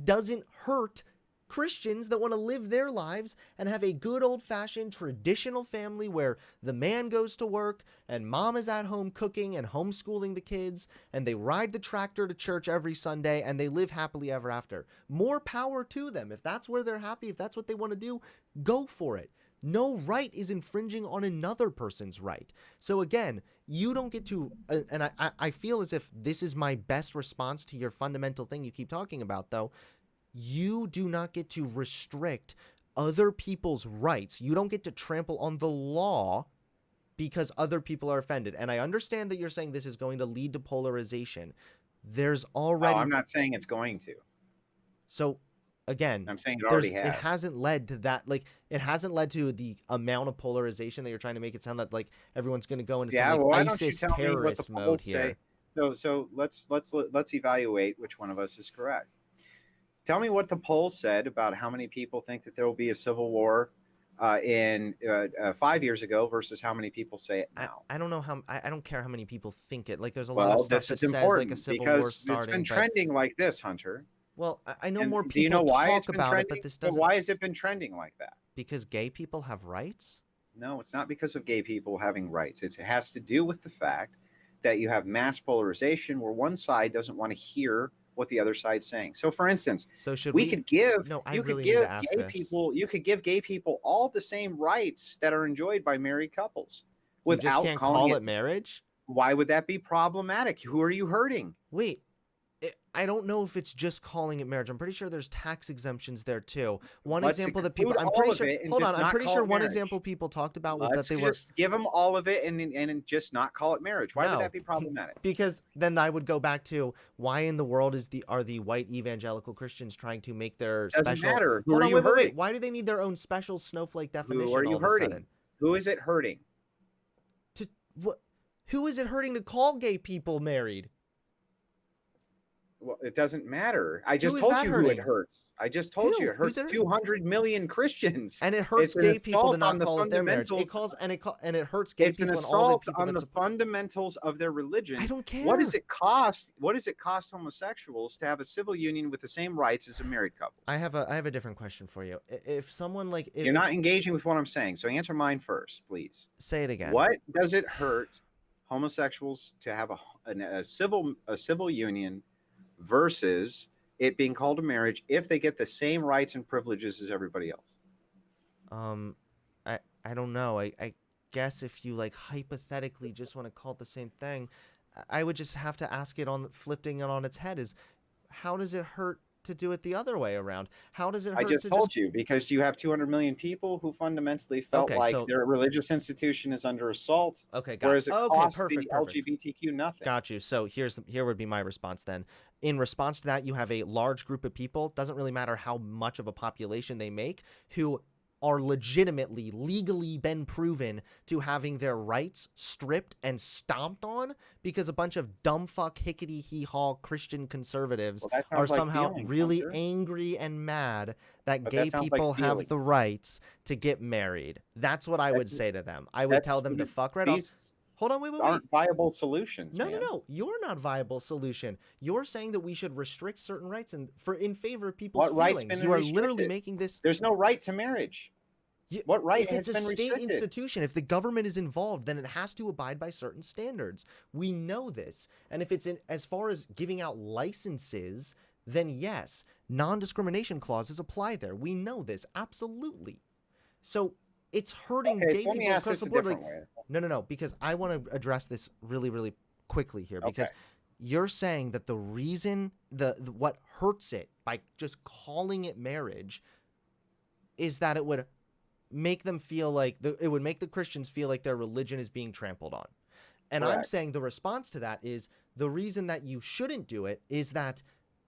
doesn't hurt Christians that want to live their lives and have a good old-fashioned traditional family where the man goes to work and mom is at home cooking and homeschooling the kids, and they ride the tractor to church every Sunday, and they live happily ever after. More power to them. If that's where they're happy, if that's what they want to do, go for it. No right is infringing on another person's right. So again, you don't get to, and I feel as if this is my best response to your fundamental thing you keep talking about, though. You do not get to restrict other people's rights. You don't get to trample on the law because other people are offended. And I understand that you're saying this is going to lead to polarization. There's already... No, I'm not saying it's going to. So again, I'm saying it already has. It hasn't led to that. Like, it hasn't led to the amount of polarization that you're trying to make it sound that like everyone's going to go into some like ISIS terrorist mode here. So let's evaluate which one of us is correct. Tell me what the polls said about how many people think that there will be a civil war in 5 years ago versus how many people say it now. I don't know how. I don't care how many people think it. Like, there's a lot of stuff that says like a civil war starting. It's been trending like this, Hunter. Well, I know more people do you know why talk it's been about trending? it, but this doesn't. Why has it been trending like that? Because gay people have rights? No, it's not because of gay people having rights. It has to do with the fact that you have mass polarization where one side doesn't want to hear what the other side's saying. So for instance, so should we could give you could give gay people all the same rights that are enjoyed by married couples without you just can't call it marriage? Why would that be problematic? Who are you hurting? Wait, I don't know if it's just calling it marriage. I'm pretty sure there's tax exemptions there too. One example that people, I'm pretty sure, hold on, I'm pretty sure one example people talked about was that they were just give them all of it and just not call it marriage. Why would that be problematic? Because then I would go back to why in the world are the white evangelical Christians trying to make their doesn't special? Matter. Who are you hurting? Wait. Why do they need their own special snowflake definition? Who are you hurting? Who is it hurting? Who is it hurting to call gay people married? Well, it doesn't matter. I just told you who it hurts. I just told you it hurts 200 million Christians. And it hurts gay people to not call it their marriage. It hurts gay people. It's an assault on the fundamentals of their religion. I don't care. What does it cost? What does it cost homosexuals to have a civil union with the same rights as a married couple? I have a different question for you. If someone you're not engaging with what I'm saying, so answer mine first, please. Say it again. What does it hurt homosexuals to have a civil union versus it being called a marriage if they get the same rights and privileges as everybody else? I don't know. I guess if you like hypothetically just want to call it the same thing, I would just have to ask it flipping it on its head is, how does it hurt to do it the other way around? How does it hurt? I just told you, because you have 200 million people who fundamentally felt their religious institution is under assault. Okay, got whereas it costs perfect. the LGBTQ nothing. Got you. So here would be my response then. In response to that, you have a large group of people, doesn't really matter how much of a population they make, who are legitimately, legally been proven to having their rights stripped and stomped on because a bunch of dumb fuck hickety hee haw Christian conservatives are somehow really angry and mad that gay people have the rights to get married. That's what I would say to them. I would tell them to fuck right off. Hold on, wait. Aren't viable solutions. No. You're not viable solution. You're saying that we should restrict certain rights in favor of people's feelings. You are literally making this. There's no right to marriage. What right has been restricted? If it's a state institution, if the government is involved, then it has to abide by certain standards. We know this. And if it's as far as giving out licenses, then yes, non-discrimination clauses apply there. We know this, absolutely. So it's hurting gay people across the board. No, because I want to address this really, really quickly here, because you're saying that the reason what hurts it by just calling it marriage is that it would make them feel like it would make the Christians feel like their religion is being trampled on. And I'm Correct. saying the response to that is the reason that you shouldn't do it is that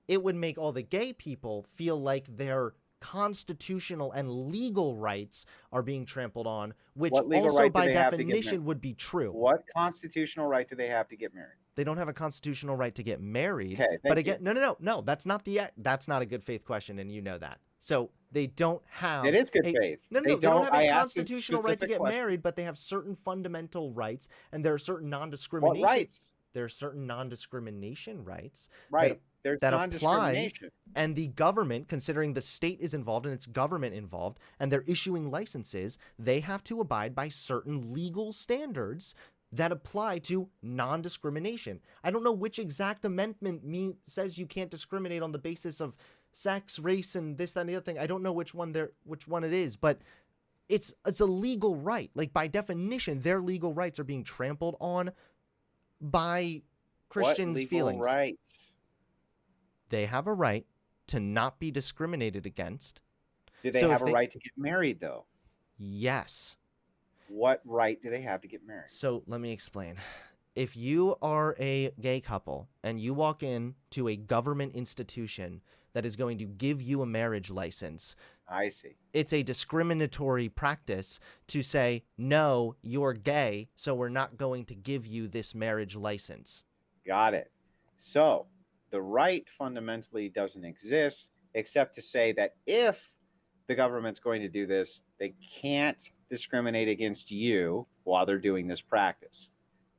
it would make all the gay people feel like their constitutional and legal rights are being trampled on, which What legal also right do by they have to get married? definition would be true. What constitutional right do they have to get married? They don't have a constitutional right to get married. Okay, But thank again, you. no, that's not a good faith question, and you know that. So they don't have It is good faith. no, They they don't have I a asked a constitutional right to specific get question. married, but they have certain fundamental rights, and there are certain What non-discrimination. rights? There are certain non-discrimination rights Right. There's that apply, non-discrimination. and the government, considering the state is involved and it's government involved, and they're issuing licenses, they have to abide by certain legal standards that apply to non-discrimination. I don't know which exact amendment says you can't discriminate on the basis of sex, race, and this, that, and the other thing. I don't know which one it is, but it's a legal right. Like, by definition, their legal rights are being trampled on by Christians' What legal feelings. rights? They have a right to not be discriminated against. Do they So have if a right to get married, though? Yes. What right do they have to get married? So let me explain. If you are a gay couple and you walk in to a government institution that is going to give you a marriage license, I see. it's a discriminatory practice to say, no, you're gay, so we're not going to give you this marriage license. Got it. So the right fundamentally doesn't exist, except to say that if the government's going to do this, they can't discriminate against you while they're doing this practice.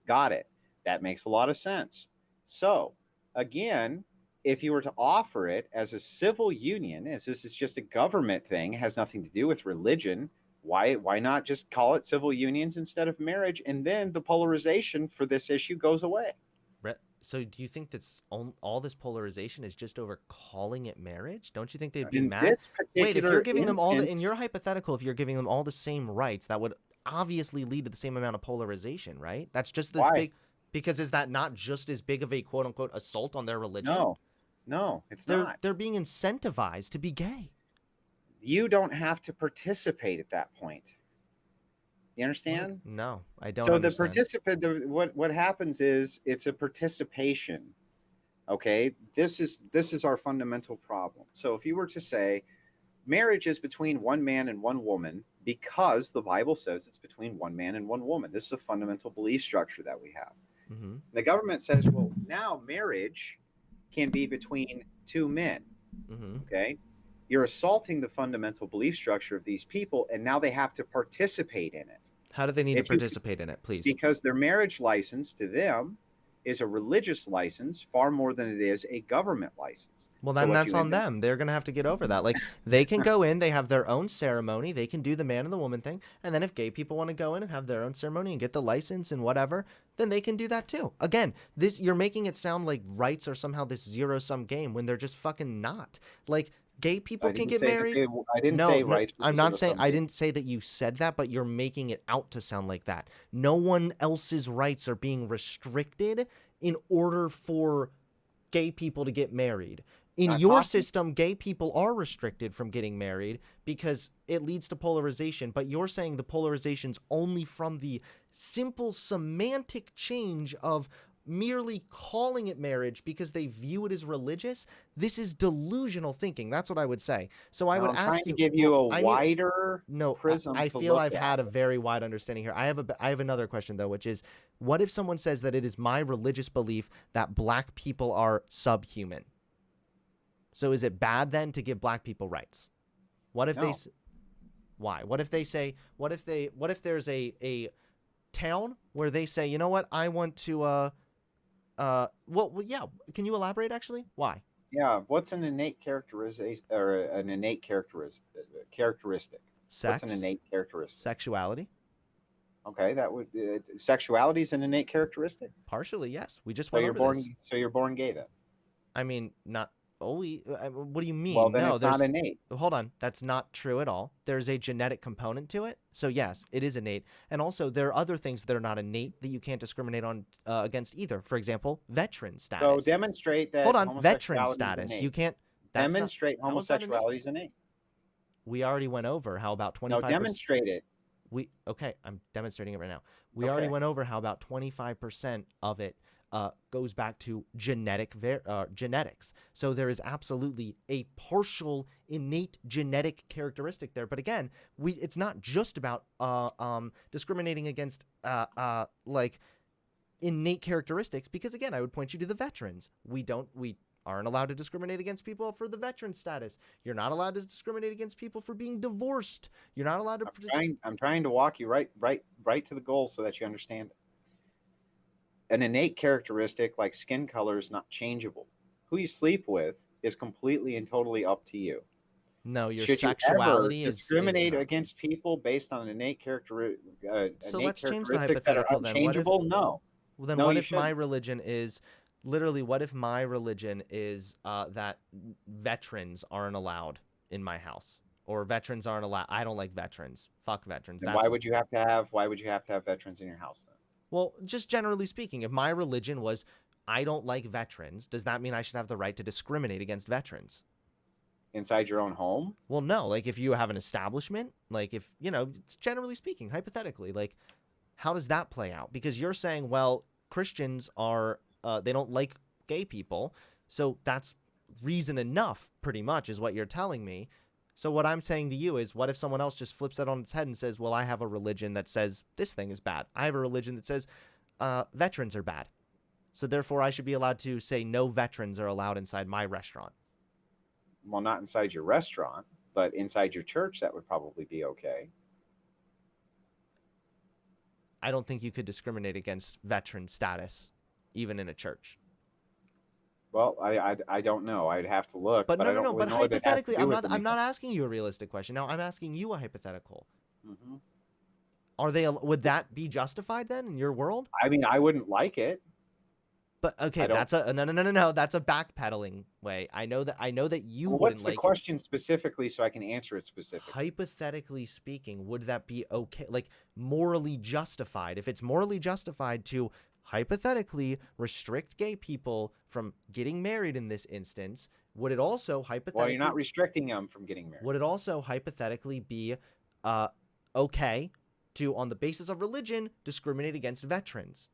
Got it. That makes a lot of sense. So again, if you were to offer it as a civil union, as this is just a government thing, has nothing to do with religion, why not just call it civil unions instead of marriage? And then the polarization for this issue goes away. So do you think that's all this polarization is just over calling it marriage? Don't you think they'd be mad? Wait, if you're giving them all in your hypothetical, if you're giving them all the same rights, that would obviously lead to the same amount of polarization, right? That's just this big, because is that not just as big of a quote unquote assault on their religion? No, it's not. They're being incentivized to be gay. You don't have to participate at that point. You understand? No, I don't. So understand. the participant, what happens is it's a participation. Okay, this is our fundamental problem. So if you were to say marriage is between one man and one woman because the Bible says it's between one man and one woman, this is a fundamental belief structure that we have. Mm-hmm. The government says, well, now marriage can be between two men. Mm-hmm. Okay, you're assaulting the fundamental belief structure of these people, and now they have to participate in it. How do they need to participate in it, please? Because their marriage license to them is a religious license far more than it is a government license. Well, then that's on them. They're going to have to get over that. Like, they can go in, they have their own ceremony, they can do the man and the woman thing, and then if gay people want to go in and have their own ceremony and get the license and whatever, then they can do that too. Again, you're making it sound like rights are somehow this zero-sum game when they're just fucking not. Like, gay people can get married. I didn't say rights. I'm not saying, I didn't say that you said that, but you're making it out to sound like that. No one else's rights are being restricted in order for gay people to get married. In your system, gay people are restricted from getting married because it leads to polarization, but you're saying the polarization's only from the simple semantic change of merely calling it marriage because they view it as religious. This is delusional thinking. That's what I would say. So I would ask you to give you a wider prism. I feel I've had a very wide understanding here. I have another question though, which is, what if someone says that it is my religious belief that black people are subhuman? So is it bad then to give black people rights? What if why? What if they say, what if there's a town where they say, you know what, I want to yeah, can you elaborate actually? Why? Yeah, what's an innate characteristic or an innate characteristic? Sex. What's an innate characteristic? Sexuality. Okay, that would sexuality is an innate characteristic. Partially, yes. We just so went you're over born. this. So you're born gay then? I mean, not. What do you mean? Well, then it's not innate. Hold on, that's not true at all. There's a genetic component to it. So yes, it is innate. And also, there are other things that are not innate that you can't discriminate on against either. For example, veteran status. So demonstrate that. Hold on, veteran status. You can't demonstrate homosexuality is innate. We already went over how about No, 25%. demonstrate it. Okay, I'm demonstrating it right now. We already Okay. went over how about 25% of it goes back to genetics. So there is absolutely a partial innate genetic characteristic there. But again, it's not just about discriminating against like innate characteristics, because again, I would point you to the veterans. We aren't allowed to discriminate against people for the veteran status. You're not allowed to discriminate against people for being divorced. You're not allowed to I'm trying to walk you right to the goal so that you understand it. An innate characteristic like skin color is not changeable. Who you sleep with is completely and totally up to you. No, your Should you ever sexuality is discriminate not. against people based on innate So innate let's change the characteristics that are hypothetical then. unchangeable? No, Well, then no, what you if my shouldn't. religion is literally, what if my religion is that veterans aren't allowed in my house, or veterans aren't allowed? I don't like veterans. Fuck veterans. And That's why would you have to have veterans in your house then? Well, just generally speaking, if my religion was I don't like veterans, does that mean I should have the right to discriminate against veterans? Inside your own home? Well, no. Like if you have an establishment, like if, generally speaking, hypothetically, like how does that play out? Because you're saying, well, Christians are, they don't like gay people. So that's reason enough, pretty much, is what you're telling me. So what I'm saying to you is, what if someone else just flips it on its head and says, well, I have a religion that says this thing is bad. I have a religion that says veterans are bad. So therefore, I should be allowed to say no veterans are allowed inside my restaurant. Well, not inside your restaurant, but inside your church, that would probably be okay. I don't think you could discriminate against veteran status, even in a church. Well, I don't know. I'd have to look, But but no, I no, don't no. really But know what it has to hypothetically, do I'm with not. I'm not anything. asking you a realistic question. Now I'm asking you a hypothetical. Hmm. Would that be justified then in your world? I mean, I wouldn't like it. But okay, I don't. that's a no, no, no, no, no. That's a backpedaling way. I know that. I know that you Well, wouldn't what's the like it. question specifically so I can answer it specifically? Hypothetically speaking, would that be okay? Like morally justified? If it's morally justified to hypothetically restrict gay people from getting married in this instance, would it also hypothetically? Well, you're not restricting them from getting married. Would it also hypothetically be okay to, on the basis of religion, discriminate against veterans?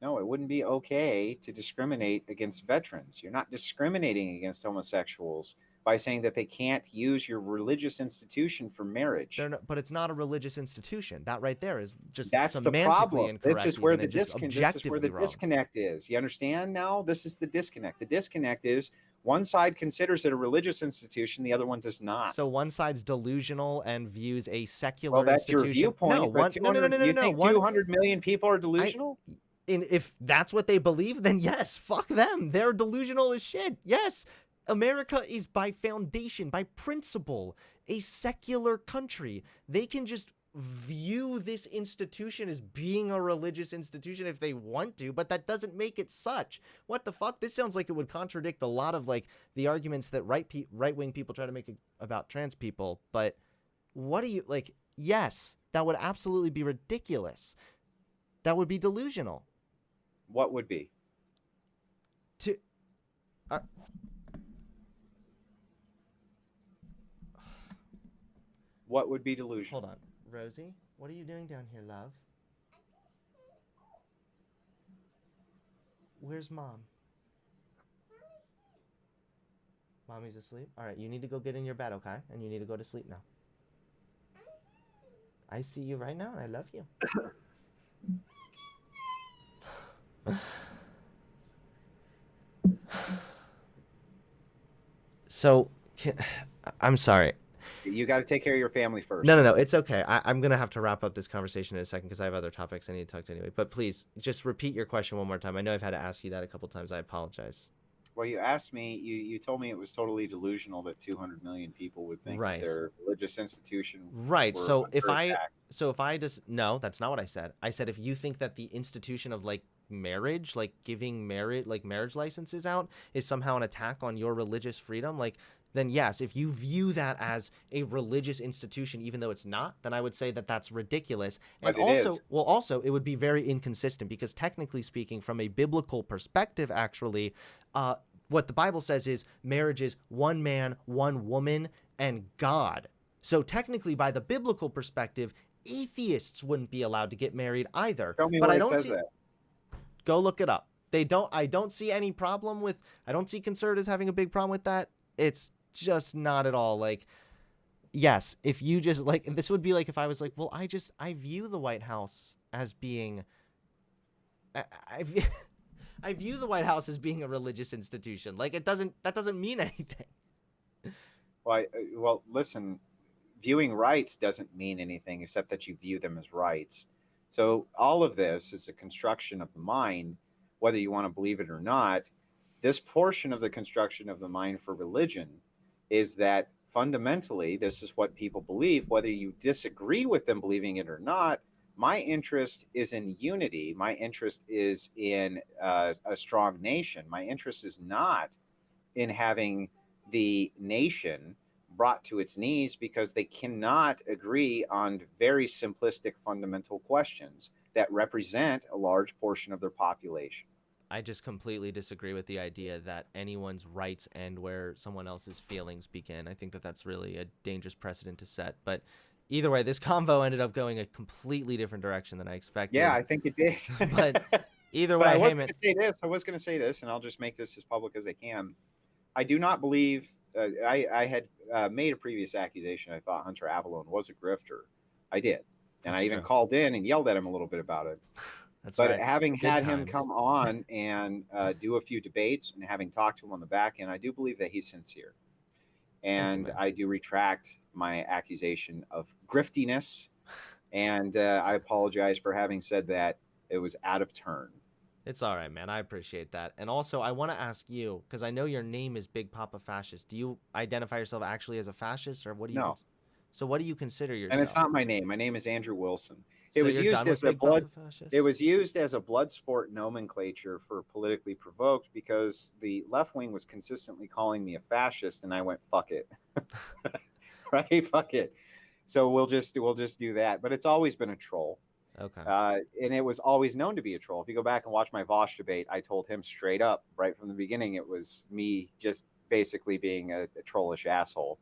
No, it wouldn't be okay to discriminate against veterans. You're not discriminating against homosexuals by saying that they can't use your religious institution for marriage. But it's not a religious institution. That right there is just That's the semantically problem. incorrect. This is where even, the and just objectively wrong. disconnect is. You understand now? This is the disconnect. The disconnect is one side considers it a religious institution, the other one does not. So one side's delusional and views a secular Well, that's institution. your viewpoint. No, but no, no, no, no, no, you no. think 200 million people are delusional? If that's what they believe, then yes, fuck them. They're delusional as shit. Yes, America is by foundation, by principle, a secular country. They can just view this institution as being a religious institution if they want to, but that doesn't make it such. What the fuck? This sounds like it would contradict a lot of like the arguments that right-wing people try to make about trans people. But what do you like? Yes, that would absolutely be ridiculous. That would be delusional. What would be? What would be delusional? Hold on. Rosie, what are you doing down here, love? Where's Mom? Mommy's asleep? All right, you need to go get in your bed, okay? And you need to go to sleep now. I see you right now, and I love you. So, I'm sorry. You got to take care of your family first. No, it's okay. I'm going to have to wrap up this conversation in a second because I have other topics I need to talk to anyway. But please, just repeat your question one more time. I know I've had to ask you that a couple times. I apologize. Well, you asked me, you told me it was totally delusional that 200 million people would think Right. that their religious institution Right. were So under attack. if I just, no, that's not what I said. I said if you think that the institution of like marriage, like giving marriage licenses out is somehow an attack on your religious freedom, like, then yes, if you view that as a religious institution, even though it's not, then I would say that that's ridiculous. And But it also, is. well, also it would be very inconsistent because technically speaking, from a biblical perspective, actually, What the Bible says is marriage is one man, one woman, and God. So technically, by the biblical perspective, atheists wouldn't be allowed to get married either. Tell me But where I it don't says see. that. Go look it up. I don't see any problem with. I don't see conservatives having a big problem with that. It's just not at all. Like, yes, if you just like, this would be like if I was like, well, I view the White House as being. I I view the White House as being a religious institution. Like, that doesn't mean anything. Well, listen, viewing rights doesn't mean anything except that you view them as rights. So all of this is a construction of the mind, whether you want to believe it or not. This portion of the construction of the mind for religion is that fundamentally, this is what people believe, whether you disagree with them believing it or not. My interest is in unity. My interest is in a strong nation. My interest is not in having the nation brought to its knees because they cannot agree on very simplistic fundamental questions that represent a large portion of their population. I just completely disagree with the idea that anyone's rights end where someone else's feelings begin. I think that that's really a dangerous precedent to set. But either way, this convo ended up going a completely different direction than I expected. Yeah, I think it did. But either But way, I was hey, going man. to say this. I was going to say this, and I'll just make this as public as I can. I do not believe. I had made a previous accusation. I thought Hunter Avalon was a grifter. I did, and That's I even true. called in and yelled at him a little bit about it. That's But right. having Good had him times. come on and do a few debates and having talked to him on the back end, I do believe that he's sincere. Thank you, And man. I do retract my accusation of griftiness. And I apologize for having said that. It was out of turn. It's all right, man. I appreciate that. And also, I want to ask you, because I know your name is Big Papa Fascist. Do you identify yourself actually as a fascist, or what do you? No. So, what do you consider And it's yourself? not my name. My name is Andrew Wilson. It So was you're used done with as a Big blood Papa Fascist? it was used as a blood sport nomenclature for politically provoked because the left wing was consistently calling me a fascist and I went fuck it. Right? Fuck it. So we'll just do that. But it's always been a troll. Okay. And it was always known to be a troll. If you go back and watch my Vosh debate, I told him straight up right from the beginning it was me just basically being a trollish asshole.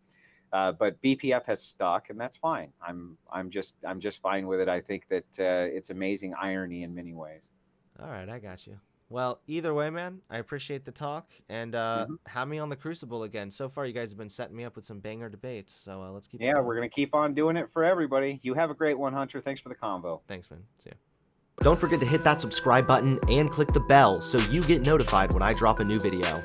But BPF has stuck, and that's fine. I'm just fine with it. I think that it's amazing irony in many ways. All right, I got you. Well, either way, man, I appreciate the talk, and Mhm. have me on the Crucible again. So far, you guys have been setting me up with some banger debates, so let's keep it Yeah, going. we're gonna keep on doing it for everybody. You have a great one, Hunter. Thanks for the convo. Thanks, man. See ya. Don't forget to hit that subscribe button and click the bell so you get notified when I drop a new video.